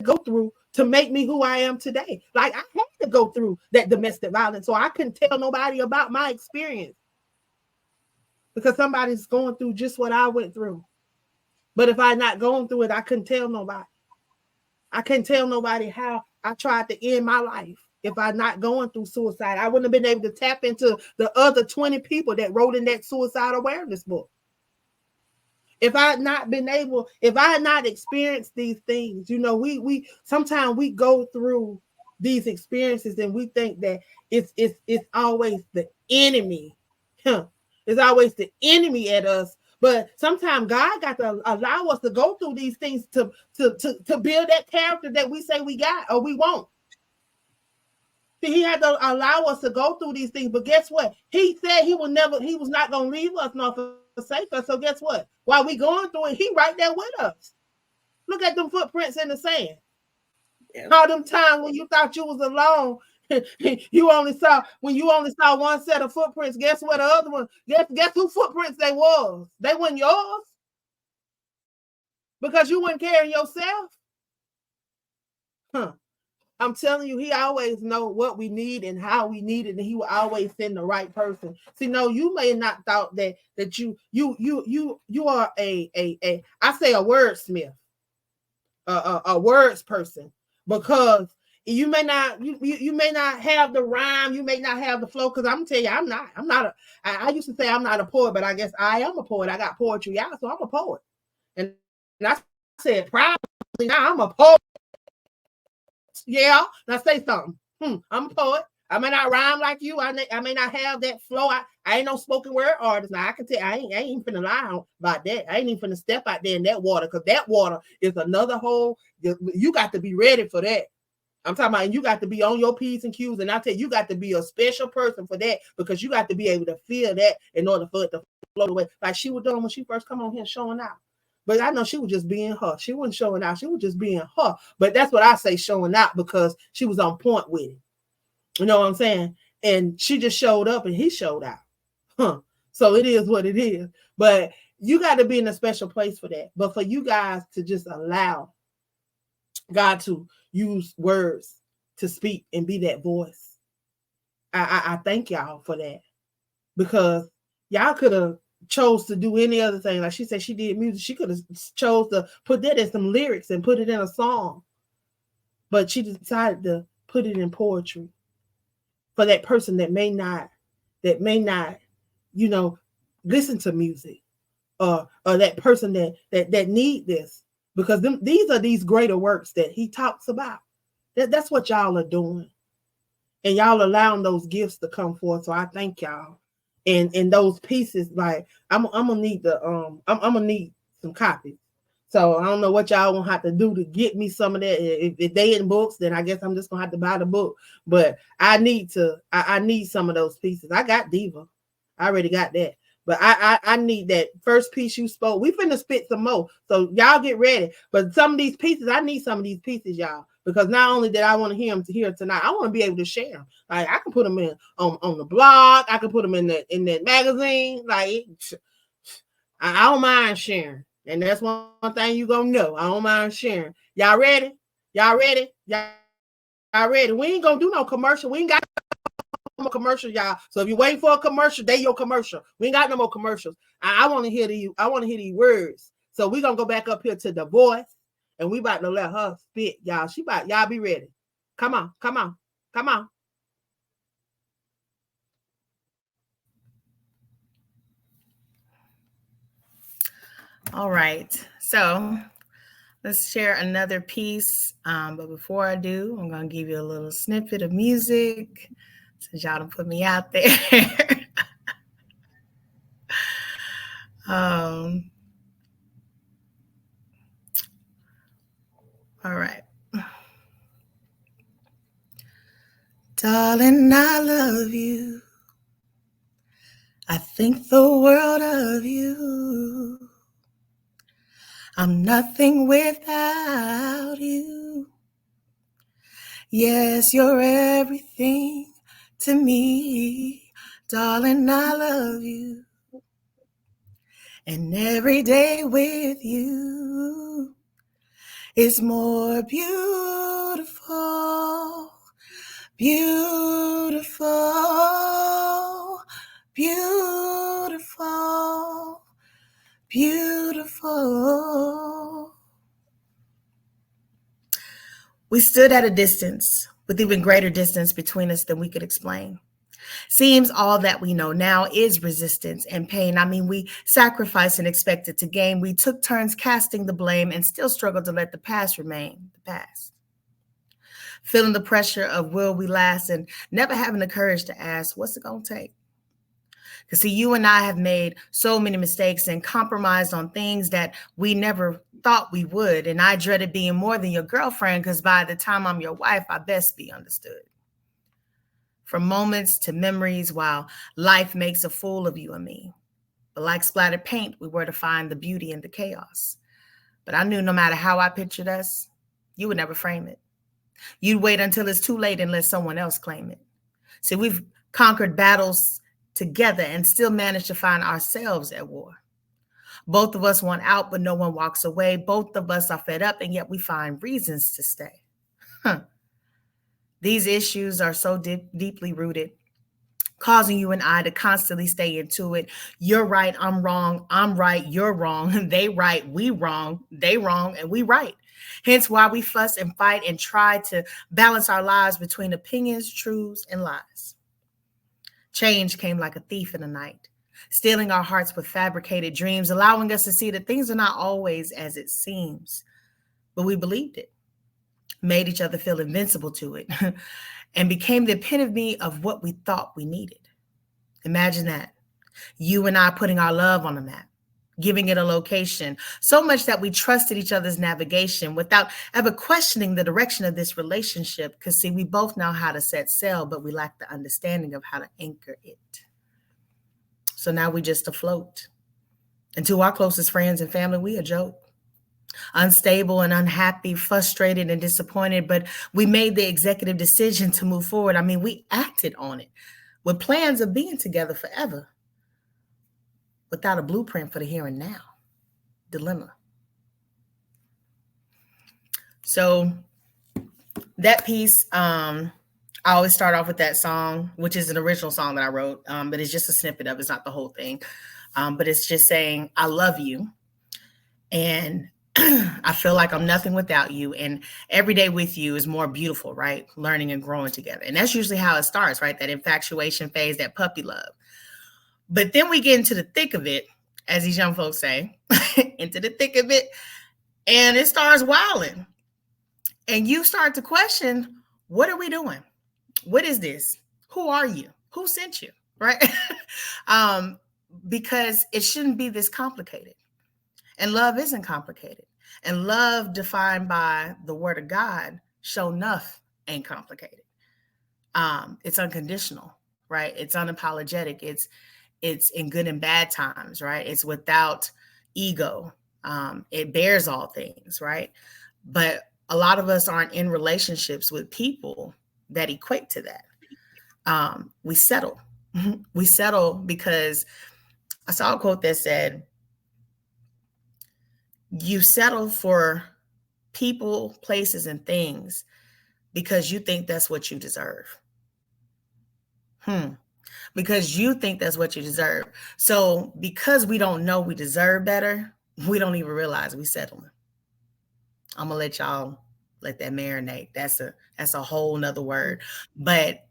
go through to make me who I am today. Like I had to go through that domestic violence, so I couldn't tell nobody about my experience because somebody's going through just what I went through. But if I had not gone through it, I couldn't tell nobody. I couldn't tell nobody how I tried to end my life. If I not going through suicide, I wouldn't have been able to tap into the other 20 people that wrote in that suicide awareness book. If I had not been able, if I had not experienced these things, we sometimes we go through these experiences and we think that it's always the enemy. Huh. It's always the enemy at us. But sometimes God got to allow us to go through these things to build that character that we say we got or we won't. See, he had to allow us to go through these things. But guess what? He said he was not going to leave us nor forsake us. So guess what? While we going through it, he right there with us. Look at them footprints in the sand. Yeah. All them times when you thought you was alone, you only saw one set of footprints. Guess what? The other one, guess who footprints they was? They weren't yours because you weren't carrying yourself. Huh. I'm telling you, he always know what we need and how we need it, and he will always send the right person. See, no, you may not thought that you are a I say a wordsmith, a words person, because you may not have the rhyme, you may not have the flow. Because I'm gonna tell you, I'm not I used to say I'm not a poet, but I guess I am a poet. I got poetry out, so I'm a poet, and I said proudly, now I'm a poet. Yeah, now say something. I'm a poet. I may not rhyme like you. I may not have that flow. I ain't no spoken word artist. Now I can tell I ain't even finna lie about that. I ain't even finna step out there in that water, because that water is another whole. You got to be ready for that. I'm talking about, and you got to be on your P's and Q's, and I tell you got to be a special person for that, because you got to be able to feel that in order for it to float away, like she was doing when she first come on here showing out. But I know she was just being her. She wasn't showing out. She was just being her. But that's what I say, showing out, because she was on point with it. You know what I'm saying? And she just showed up and he showed out. So it is what it is. But you got to be in a special place for that. But for you guys to just allow God to use words to speak and be that voice, I thank y'all for that. Because y'all could have chose to do any other thing. Like she said, she did music. She could have chose to put that in some lyrics and put it in a song. But she decided to put it in poetry for that person that may not, listen to music, or that person that need this, because these are these greater works that he talks about. That's what y'all are doing, and y'all allowing those gifts to come forth. So I thank y'all. And those pieces, like I'm gonna need I'm gonna need some copies. So I don't know what y'all gonna have to do to get me some of that. If they in books, then I guess I'm just gonna have to buy the book. But I need some of those pieces. I got Diva, I already got that. But I need that first piece you spoke. We finna spit some more, so y'all get ready. But some of these pieces, I need some of these pieces, y'all, because not only did I want to hear them tonight, I want to be able to share them. Like I can put them in on the blog, I can put them in that magazine. Like I don't mind sharing, and that's one thing you gonna know. I don't mind sharing. Y'all ready? Y'all ready? Y'all ready? We ain't gonna do no commercial. We ain't got more commercials, y'all. So if you're waiting for a commercial, they your commercial. We ain't got no more commercials. I want to hear these words. So we're gonna go back up here to Davoice, and we about to let her spit, y'all. Y'all be ready. Come on, come on, come on. All right. So let's share another piece. But before I do, I'm going to give you a little snippet of music since y'all done put me out there. um, all right. Darling, I love you. I think the world of you. I'm nothing without you. Yes, you're everything to me. Darling, I love you. And every day with you is more beautiful, beautiful, beautiful, beautiful. We stood at a distance, with even greater distance between us than we could explain. Seems all that we know now is resistance and pain. I mean, we sacrificed and expected to gain. We took turns casting the blame and still struggled to let the past remain the past. Feeling the pressure of will we last and never having the courage to ask, what's it going to take? Because see, you and I have made so many mistakes and compromised on things that we never thought we would. And I dreaded being more than your girlfriend because by the time I'm your wife, I best be understood. From moments to memories while life makes a fool of you and me. But like splattered paint, we were to find the beauty in the chaos. But I knew no matter how I pictured us, you would never frame it. You'd wait until it's too late and let someone else claim it. See, we've conquered battles together and still managed to find ourselves at war. Both of us want out, but no one walks away. Both of us are fed up, and yet we find reasons to stay. These issues are so deeply rooted, causing you and I to constantly stay into it. You're right, I'm wrong. I'm right, you're wrong. They right, we wrong. They wrong, and we right. Hence why we fuss and fight and try to balance our lives between opinions, truths, and lies. Change came like a thief in the night, stealing our hearts with fabricated dreams, allowing us to see that things are not always as it seems. But we believed it, made each other feel invincible to it, and became the epitome of what we thought we needed. Imagine that. You and I putting our love on the map, giving it a location, so much that we trusted each other's navigation without ever questioning the direction of this relationship. Because see, we both know how to set sail, but we lack the understanding of how to anchor it. So now we just afloat. And to our closest friends and family, we a joke. Unstable and unhappy, frustrated and disappointed, but we made the executive decision to move forward. I mean, we acted on it with plans of being together forever without a blueprint for the here and now. Dilemma. So that piece, I always start off with that song, which is an original song that I wrote, but it's just a snippet of it. It's not the whole thing, but it's just saying, I love you. And I feel like I'm nothing without you. And every day with you is more beautiful, right? Learning and growing together. And that's usually how it starts, right? That infatuation phase, that puppy love. But then we get into the thick of it, as these young folks say, into the thick of it. And it starts wilding. And you start to question, what are we doing? What is this? Who are you? Who sent you? Right? Because it shouldn't be this complicated. And love isn't complicated. And love defined by the word of God, show enough, ain't complicated. It's unconditional, right? It's unapologetic. It's in good and bad times, right? It's without ego. It bears all things, right? But a lot of us aren't in relationships with people that equate to that. We settle. We settle because I saw a quote that said, you settle for people, places, and things because you think that's what you deserve. Because you think that's what you deserve. So because we don't know we deserve better, we don't even realize we settling. I'm gonna let y'all let that marinate. That's a whole nother word. But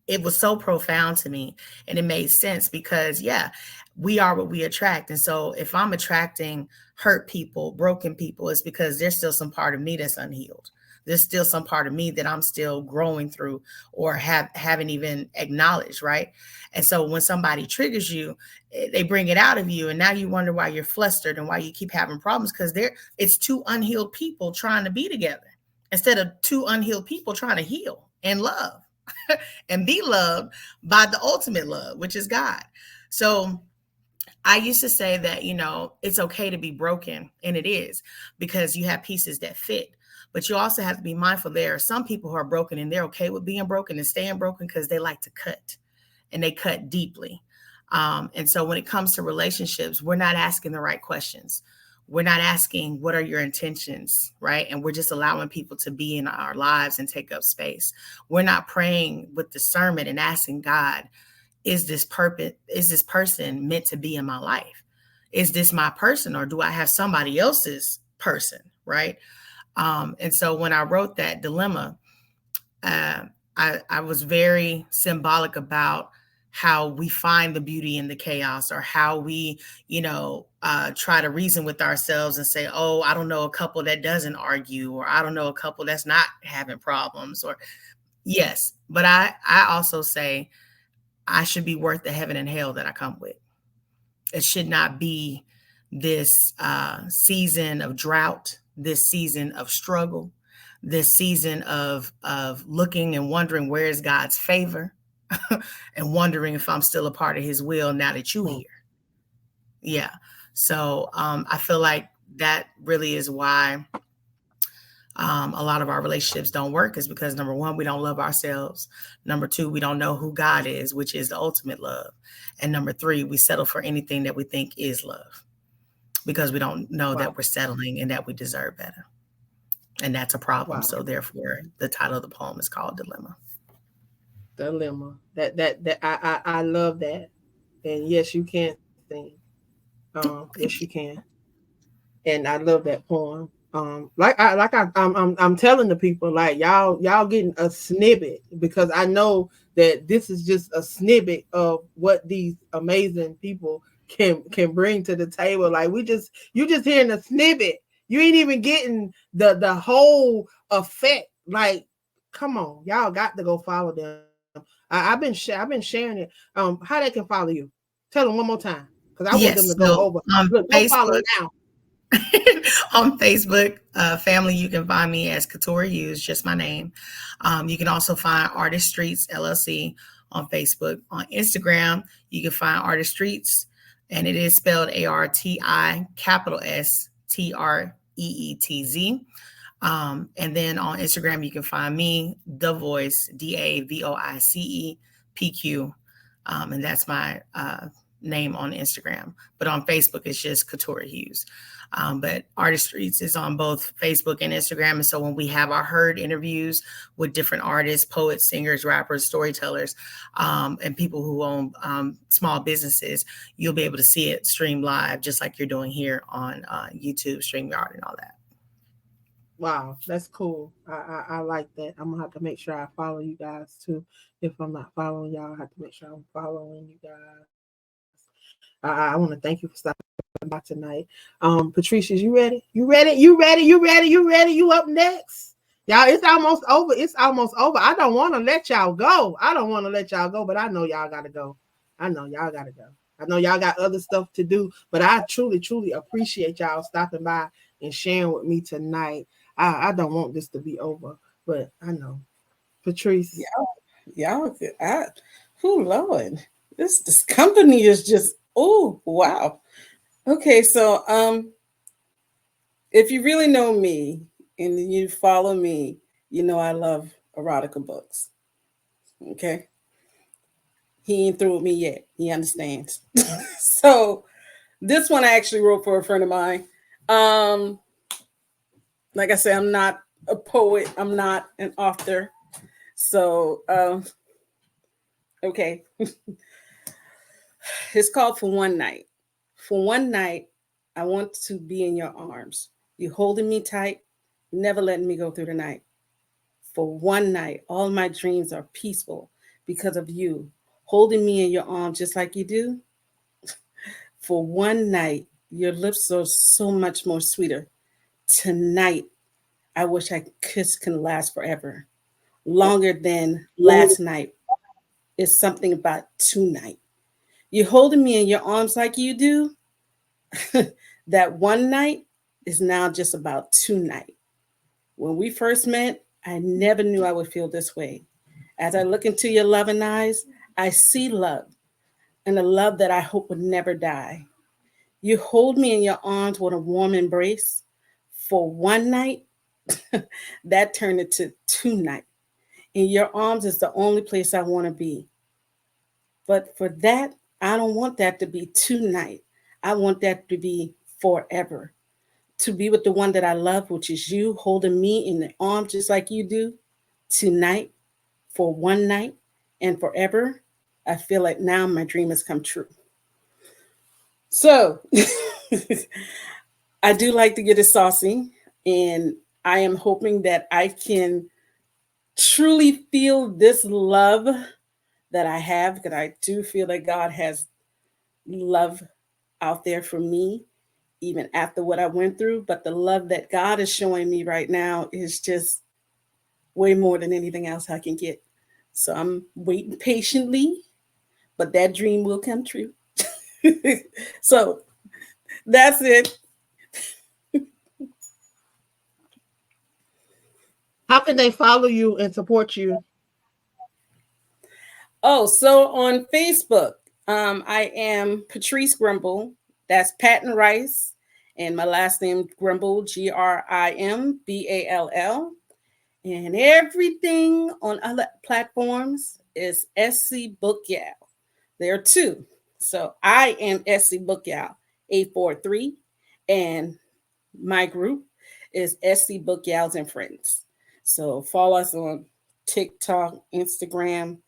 it was so profound to me, and it made sense because yeah, we are what we attract. And so if I'm attracting hurt people, broken people, it's because there's still some part of me that's unhealed. There's still some part of me that I'm still growing through or haven't even acknowledged, right? And so when somebody triggers you, they bring it out of you, and now you wonder why you're flustered and why you keep having problems, because it's two unhealed people trying to be together instead of two unhealed people trying to heal and love and be loved by the ultimate love, which is God. So I used to say that, it's okay to be broken, and it is, because you have pieces that fit. But you also have to be mindful there are some people who are broken and they're okay with being broken and staying broken because they like to cut, and they cut deeply. And so when it comes to relationships, we're not asking the right questions. We're not asking, what are your intentions, right? And we're just allowing people to be in our lives and take up space. We're not praying with discernment and asking God, is this person meant to be in my life? Is this my person, or do I have somebody else's person, right? And so when I wrote that dilemma, I was very symbolic about how we find the beauty in the chaos, or how we, try to reason with ourselves and say, oh, I don't know a couple that doesn't argue, or I don't know a couple that's not having problems, or yes. But I also say I should be worth the heaven and hell that I come with. It should not be this season of drought, this season of struggle, this season of looking and wondering where is God's favor, and wondering if I'm still a part of his will now that you're here. Yeah. So I feel like that really is why a lot of our relationships don't work, is because number one, we don't love ourselves. Number two, we don't know who God is, which is the ultimate love. And number three, we settle for anything that we think is love, because we don't know that we're settling and that we deserve better. And that's a problem. So therefore, the title of the poem is called Dilemma. Dilemma. That I love that. And yes, you can sing. Yes, you can. And I love that poem. I'm telling the people, like, y'all getting a snippet, because I know that this is just a snippet of what these amazing people can bring to the table. Like, you just hearing a snippet. You ain't even getting the whole effect. Like, come on, y'all got to go follow them. I've been sharing it. How they can follow you? Tell them one more time, because I want them to Yes. go So over. on Look, go follow Facebook, now. on Facebook, family, you can find me as Couture Hughes, just my name. You can also find Artist Streets LLC on Facebook. On Instagram, you can find Artist Streets, and it is spelled ARTI capital STREETZ. And then on Instagram, you can find me, Davoice, DAVOICE PQ. And that's my name on Instagram. But on Facebook, it's just Couture Hughes. But Artist Streets is on both Facebook and Instagram. And so when we have our Heard interviews with different artists, poets, singers, rappers, storytellers, and people who own small businesses, you'll be able to see it stream live, just like you're doing here on YouTube, StreamYard, and all that. Wow, that's cool. I like that. I'm gonna have to make sure I follow you guys too. If I'm not following y'all, I have to make sure I'm following you guys. I want to thank you for stopping by tonight. Patrice, you ready? You ready? You ready? You ready? You ready? You up next? Y'all, it's almost over. It's almost over. I don't want to let y'all go. I don't want to let y'all go, but I know y'all gotta go. I know y'all gotta go. I know y'all got other stuff to do, but I truly, truly appreciate y'all stopping by and sharing with me tonight. I don't want this to be over, but I know. Patrice. Y'all, Lord, this company is just, oh, wow. Okay, so if you really know me and you follow me, you know I love erotica books. Okay, he ain't through with me yet. He understands. So this one I actually wrote for a friend of mine. Like I said, I'm not a poet. I'm not an author. So Okay. It's called For One Night. For one night, I want to be in your arms. You holding me tight, never letting me go through the night. For one night, all my dreams are peaceful because of you, holding me in your arms just like you do. For one night, your lips are so much more sweeter. Tonight, I wish I kiss can last forever, longer than last night. It's something about tonight. You holding me in your arms like you do. That one night is now just about tonight. When we first met, I never knew I would feel this way. As I look into your loving eyes, I see love, and a love that I hope would never die. You hold me in your arms with a warm embrace. For one night, that turned into two nights. In your arms is the only place I want to be. But for that, I don't want that to be tonight. I want that to be forever. To be with the one that I love, which is you, holding me in the arms just like you do tonight, for one night and forever. I feel like now my dream has come true. So I do like to get it saucy, and I am hoping that I can truly feel this love that I have, because I do feel that God has love out there for me, even after what I went through. But the love that God is showing me right now is just way more than anything else I can get. So I'm waiting patiently, but that dream will come true. So that's it. How can they follow you and support you? Oh, so on Facebook, I am Patrice Grimble. That's Patton Rice. And my last name, Grimble, Grimball. And everything on other platforms is SC Book Gal. There are two. So I am SC Book Gal 843. And my group is SC Book Gals and Friends. So follow us on TikTok, Instagram,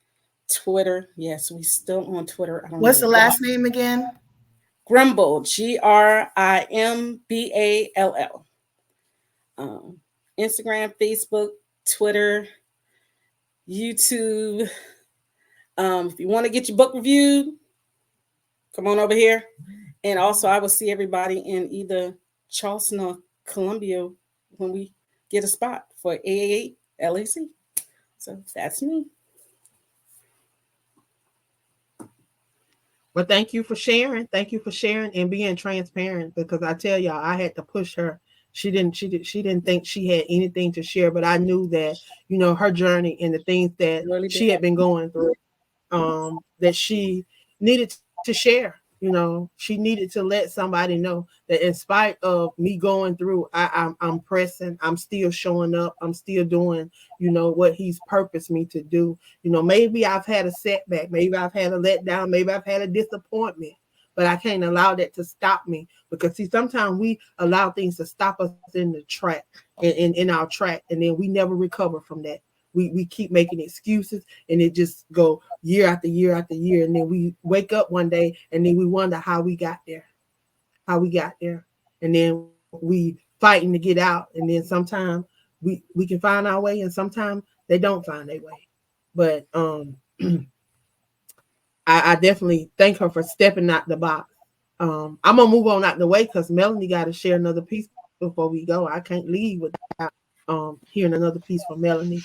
Twitter. Yes, we still on Twitter. I don't What's know the why. last name again? Grimble, Grimball. Um, Instagram, Facebook, Twitter, YouTube. If you want to get your book reviewed, come on over here. And also, I will see everybody in either Charleston or Columbia when we get a spot for AAA LAC. So that's me. Well, thank you for sharing. Thank you for sharing and being transparent, because I tell y'all, I had to push her. She didn't think she had anything to share, but I knew that, her journey and the things that Really did. she had been going through, that she needed to share. She needed to let somebody know that in spite of me going through, I'm pressing, I'm still showing up, I'm still doing, what he's purposed me to do. Maybe I've had a setback, maybe I've had a letdown, maybe I've had a disappointment, but I can't allow that to stop me, because see, sometimes we allow things to stop us in the track, in our track, and then we never recover from that. We keep making excuses, and it just go year after year after year, and then we wake up one day and then we wonder how we got there, and then we fighting to get out, and then sometimes we can find our way, and sometimes they don't find their way. But I definitely thank her for stepping out the box. I'm gonna move on out the way because Melanie got to share another piece before we go. I can't leave without hearing another piece from Melanie.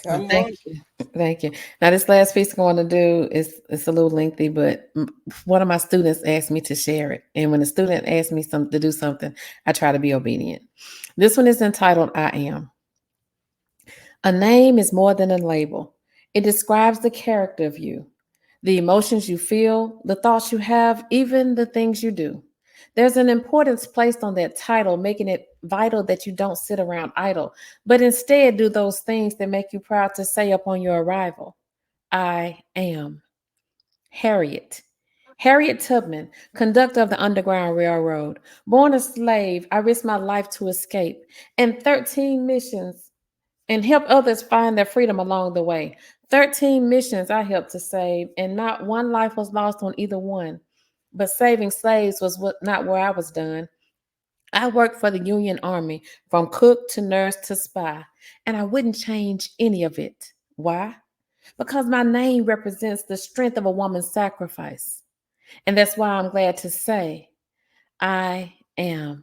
Well, Come thank on. you. Thank you. Now, this last piece I'm going to do is it's a little lengthy, but one of my students asked me to share it, and when a student asks me to do something, I try to be obedient. This one is entitled "I Am." A name is more than a label. It describes the character of you, the emotions you feel, the thoughts you have, even the things you do. There's an importance placed on that title, making it vital that you don't sit around idle, but instead do those things that make you proud to say upon your arrival. I am Harriet. Harriet Tubman, conductor of the Underground Railroad. Born a slave, I risked my life to escape, and 13 missions and help others find their freedom along the way. 13 missions I helped to save, and not one life was lost on either one. But saving slaves was not where I was done. I worked for the Union Army, from cook to nurse to spy, and I wouldn't change any of it. Why? Because my name represents the strength of a woman's sacrifice. And that's why I'm glad to say I am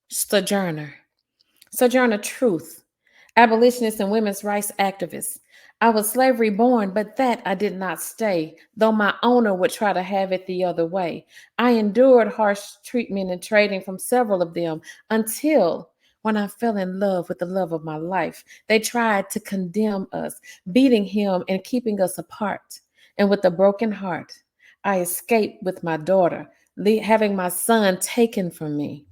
Sojourner. Sojourner Truth, abolitionist and women's rights activist. I was slavery born, but that I did not stay, though my owner would try to have it the other way. I endured harsh treatment and trading from several of them until when I fell in love with the love of my life. They tried to condemn us, beating him and keeping us apart. And with a broken heart, I escaped with my daughter, having my son taken from me.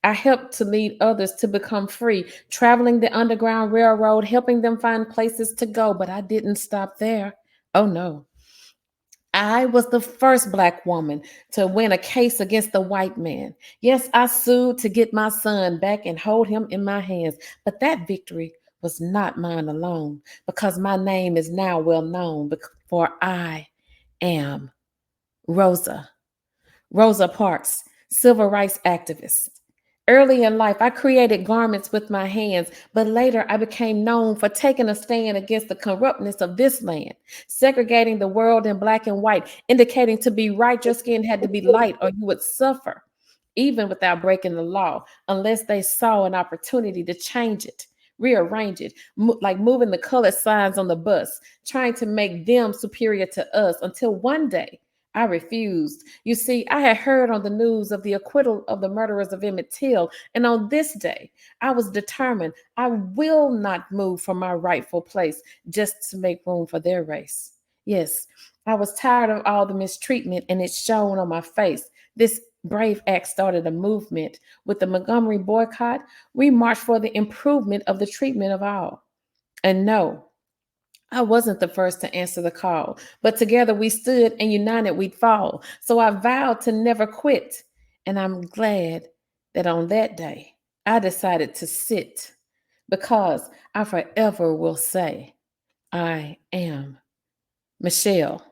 I helped to lead others to become free, traveling the Underground Railroad, helping them find places to go, but I didn't stop there. Oh no. I was the first Black woman to win a case against the white man. Yes, I sued to get my son back and hold him in my hands, but that victory was not mine alone because my name is now well known, for I am Rosa. Rosa Parks, civil rights activist. Early in life, I created garments with my hands, but later I became known for taking a stand against the corruptness of this land, segregating the world in black and white, indicating to be right, your skin had to be light or you would suffer, even without breaking the law, unless they saw an opportunity to change it, rearrange it, like moving the colored signs on the bus, trying to make them superior to us until one day I refused. You see, I had heard on the news of the acquittal of the murderers of Emmett Till, and on this day, I was determined I will not move from my rightful place just to make room for their race. Yes, I was tired of all the mistreatment, and it shone on my face. This brave act started a movement. With the Montgomery boycott, we marched for the improvement of the treatment of all. And no, I wasn't the first to answer the call, but together we stood and united we'd fall. So I vowed to never quit. And I'm glad that on that day I decided to sit because I forever will say, I am Michelle.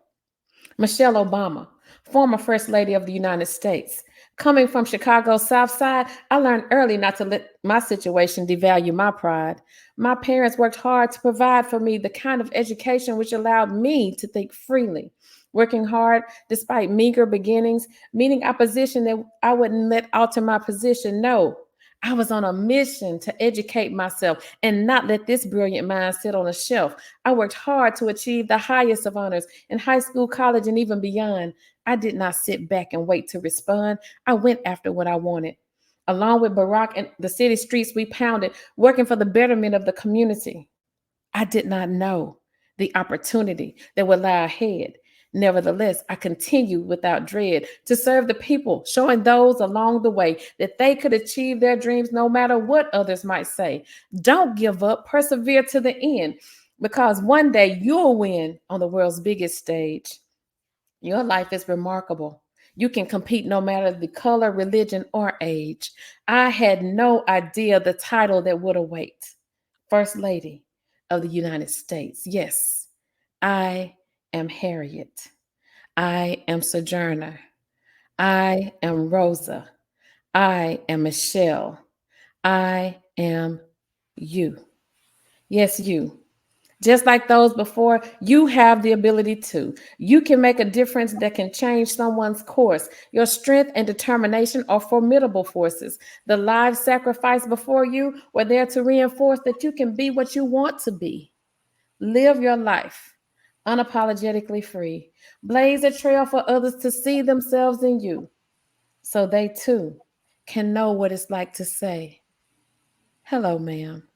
Michelle Obama, former First Lady of the United States. Coming from Chicago's South Side, I learned early not to let my situation devalue my pride. My parents worked hard to provide for me the kind of education which allowed me to think freely. Working hard despite meager beginnings, meeting opposition that I wouldn't let alter my position. No, I was on a mission to educate myself and not let this brilliant mind sit on a shelf. I worked hard to achieve the highest of honors in high school, college, and even beyond. I did not sit back and wait to respond. I went after what I wanted. Along with Barack and the city streets we pounded, working for the betterment of the community. I did not know the opportunity that would lie ahead. Nevertheless, I continued without dread to serve the people, showing those along the way that they could achieve their dreams no matter what others might say. Don't give up, persevere to the end, because one day you'll win on the world's biggest stage. Your life is remarkable. You can compete no matter the color, religion, or age. I had no idea the title that would await. First Lady of the United States. Yes, I am Harriet. I am Sojourner. I am Rosa. I am Michelle. I am you. Yes, you. Just like those before, you have the ability to. You can make a difference that can change someone's course. Your strength and determination are formidable forces. The lives sacrificed before you were there to reinforce that you can be what you want to be. Live your life unapologetically free. Blaze a trail for others to see themselves in you so they too can know what it's like to say, hello, ma'am.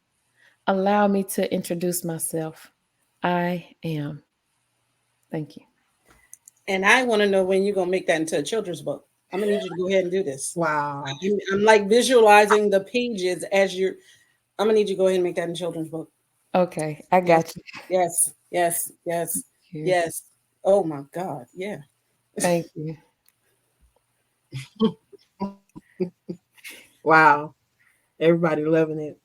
Allow me to introduce myself. I am. Thank you. And I want to know when you're going to make that into a children's book. I'm going to need you to go ahead and do this. Wow. I'm like visualizing the pages as you're. I'm going to need you to go ahead and make that in children's book. Okay, I Yes, got you. yes, yes, yes, Thank you. yes. Oh my God. Yeah. Thank you. Wow. Everybody loving it.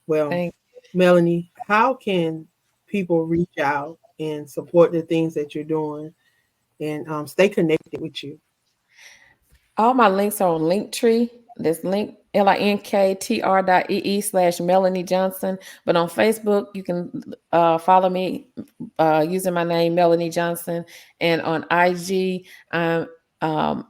Well, Thank Melanie, how can people reach out and support the things that you're doing, and stay connected with you. All my links are on Linktree. This link linktr.ee/Melanie Johnson. But on Facebook, you can follow me using my name Melanie Johnson, and on IG, I'm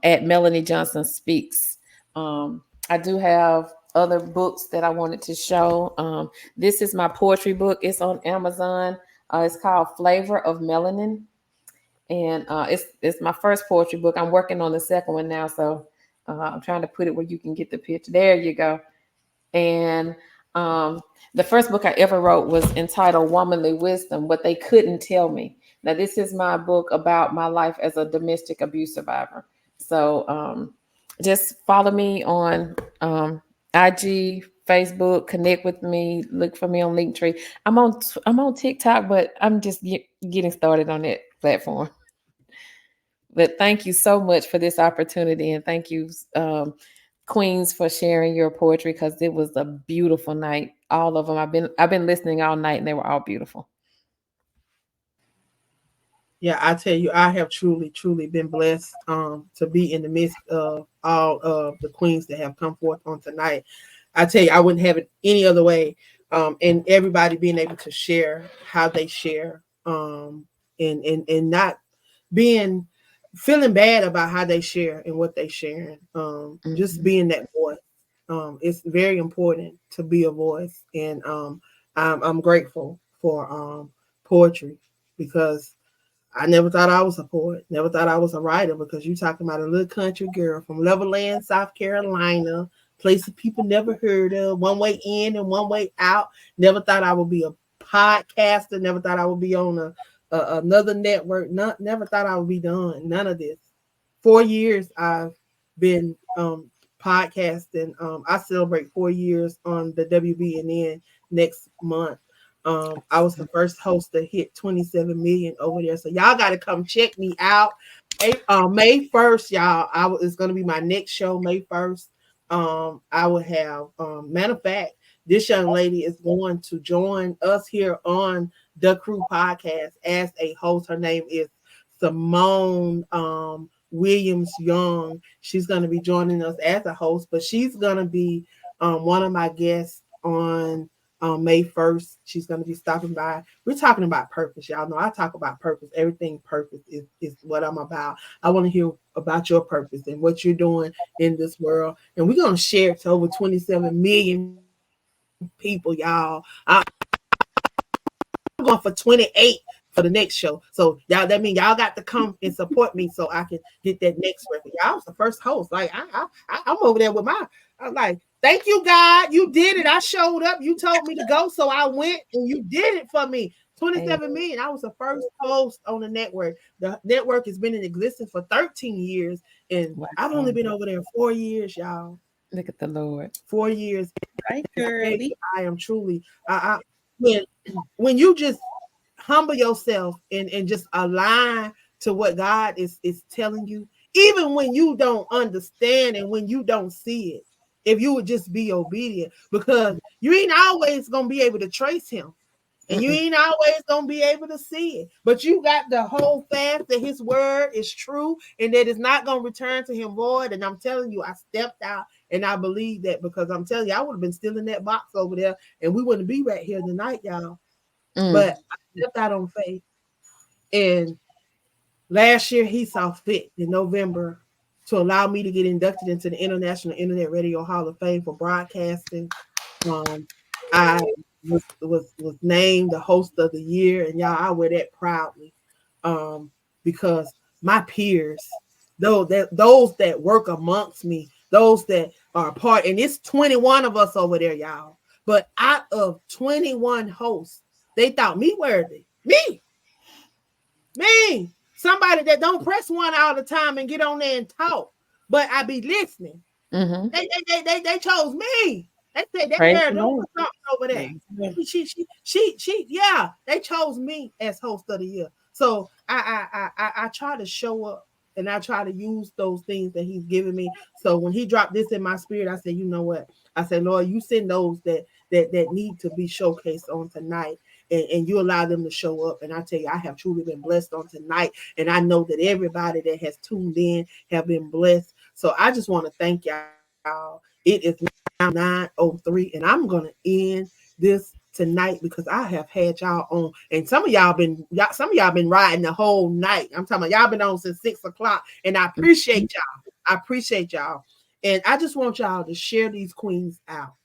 at Melanie Johnson Speaks. I do have other books that I wanted to show. This is my poetry book. It's on Amazon. It's called Flavor of Melanin, and it's my first poetry book. I'm working on the second one now, so I'm trying to put it where you can get the picture. There you go. And the first book I ever wrote was entitled Womanly Wisdom, What They Couldn't Tell Me. Now, this is my book about my life as a domestic abuse survivor. So just follow me on IG, Facebook, connect with me, look for me on Linktree. I'm on TikTok, but I'm just getting started on that platform. But thank you so much for this opportunity, and thank you, Queens, for sharing your poetry, because it was a beautiful night. All of them. I've been listening all night, and they were all beautiful. Yeah, I tell you, I have truly, truly been blessed to be in the midst of all of the queens that have come forth on tonight. I tell you, I wouldn't have it any other way. And everybody being able to share how they share, and not being feeling bad about how they share and what they sharing. Just Mhm. being that voice. It's very important to be a voice, and I'm grateful for poetry, because I never thought I was a poet. Never thought I was a writer, because you talking about a little country girl from Levelland, South Carolina, places people never heard of, one way in and one way out. Never thought I would be a podcaster. Never thought I would be on another network. Never thought I would be doing none of this. 4 years I've been podcasting. I celebrate 4 years on the WBNN next month. I was the first host to hit 27 million over there. So y'all got to come check me out. May 1st, y'all. It's gonna be my next show, May 1st. I will have matter of fact, this young lady is going to join us here on the Crew podcast as a host. Her name is Simone Williams Young. She's going to be joining us as a host, but she's going to be one of my guests on May 1st. She's going to be stopping by. We're talking about purpose. Y'all know I talk about purpose. Everything purpose is what I'm about. I want to hear about your purpose and what you're doing in this world. And we're going to share it to over 27 million people, y'all. I'm going for 28 for the next show. So y'all, that means y'all got to come and support me so I can get that next record. Y'all was the first host. Like I'm over there with my. I'm like, thank you, God. You did it. I showed up. You told me to go, so I went, and you did it for me. Hey, 27 million. I was the first host on the network. The network has been in existence for 13 years, and I've only wow. been over there 4 years, y'all. Look at the Lord. 4 years. Right, And I tell girly. you, I am truly. I when when you just humble yourself and just align to what God is telling you, even when you don't understand and when you don't see it. If you would just be obedient, because you ain't always gonna be able to trace him. And you Mm-mm. ain't always gonna be able to see it, but you got to hold fast that His word is true and that it's not gonna return to Him void. And I'm telling you, I stepped out and I believe that, because I'm telling you, I would have been still in that box over there, and we wouldn't be right here tonight, y'all. Mm. But I stepped out on faith, and last year He saw fit in November to allow me to get inducted into the International Internet Radio Hall of Fame for broadcasting. um, I was named the host of the year, and y'all, I wear that proudly, because my peers, those that work amongst me, those that are a part, and it's 21 of us over there, y'all. But out of 21 hosts, they thought me worthy. Me, somebody that don't press one all the time and get on there and talk, but I be listening. Mm-hmm. They chose me. They said that Praise girl the doing Lord. something over there. Yeah, they chose me as host of the year. So I try to show up, and I try to use those things that He's given me. So when He dropped this in my spirit, I said, Lord, you send those that need to be showcased on tonight. and you allow them to show up. And I tell you, I have truly been blessed on tonight. And I know that everybody that has tuned in have been blessed. So I just want to thank y'all. It is now 9:03, and I'm gonna end this tonight because I have had y'all on, and some of y'all been riding the whole night. I'm talking about y'all been on since 6 o'clock, and I appreciate y'all. I appreciate y'all, and I just want y'all to share these queens out,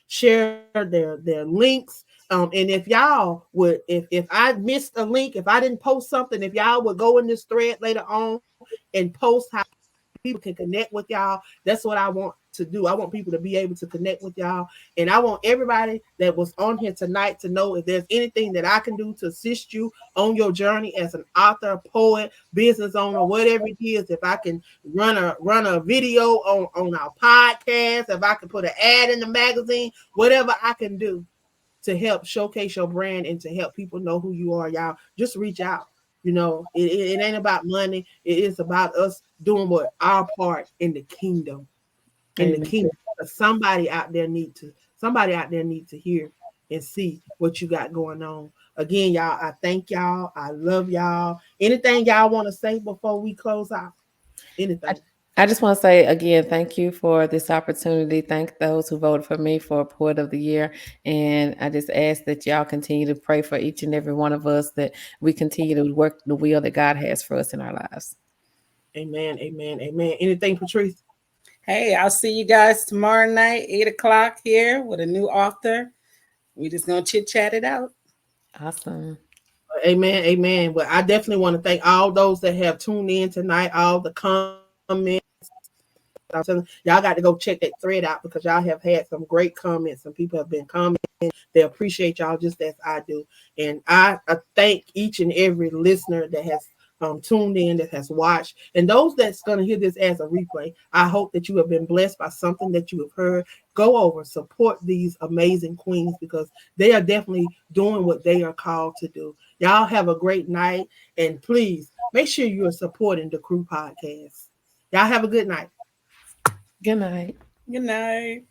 share their links. And if y'all would, if I missed a link, if I didn't post something, if y'all would go in this thread later on and post how people can connect with y'all. That's what I want to do. I want people to be able to connect with y'all. And I want everybody that was on here tonight to know if there's anything that I can do to assist you on your journey as an author, poet, business owner, whatever it is. If I can run a video on our podcast, if I can put an ad in the magazine, whatever I can do to help showcase your brand and to help people know who you are, y'all, just reach out. It ain't about money. It is about us doing what our part in the kingdom. In the Amen. kingdom, somebody out there need to hear and see what you got going on. Again, y'all, I thank y'all. I love y'all. Anything y'all want to say before we close out? I, Anything? I just want to say again, thank you for this opportunity. Thank those who voted for me for Poet of the Year. And I just ask that y'all continue to pray for each and every one of us, that we continue to work the will that God has for us in our lives. Amen. Amen. Amen. Anything, Patrice? Hey, I'll see you guys tomorrow night, 8 o'clock here with a new author. We just gonna chit chat it out. Awesome. Amen. Amen. Well, I definitely want to thank all those that have tuned in tonight, all the comments. I'm telling y'all got to go check that thread out because y'all have had some great comments. Some people have been commenting. They appreciate y'all just as I do. And I thank each and every listener that has tuned in, that has watched, and those that's going to hear this as a replay. I hope that you have been blessed by something that you have heard. Go over, support these amazing queens because they are definitely doing what they are called to do. Y'all have a great night, and please make sure you are supporting the Crew Podcast. Y'all have a good night. Good night. Good night.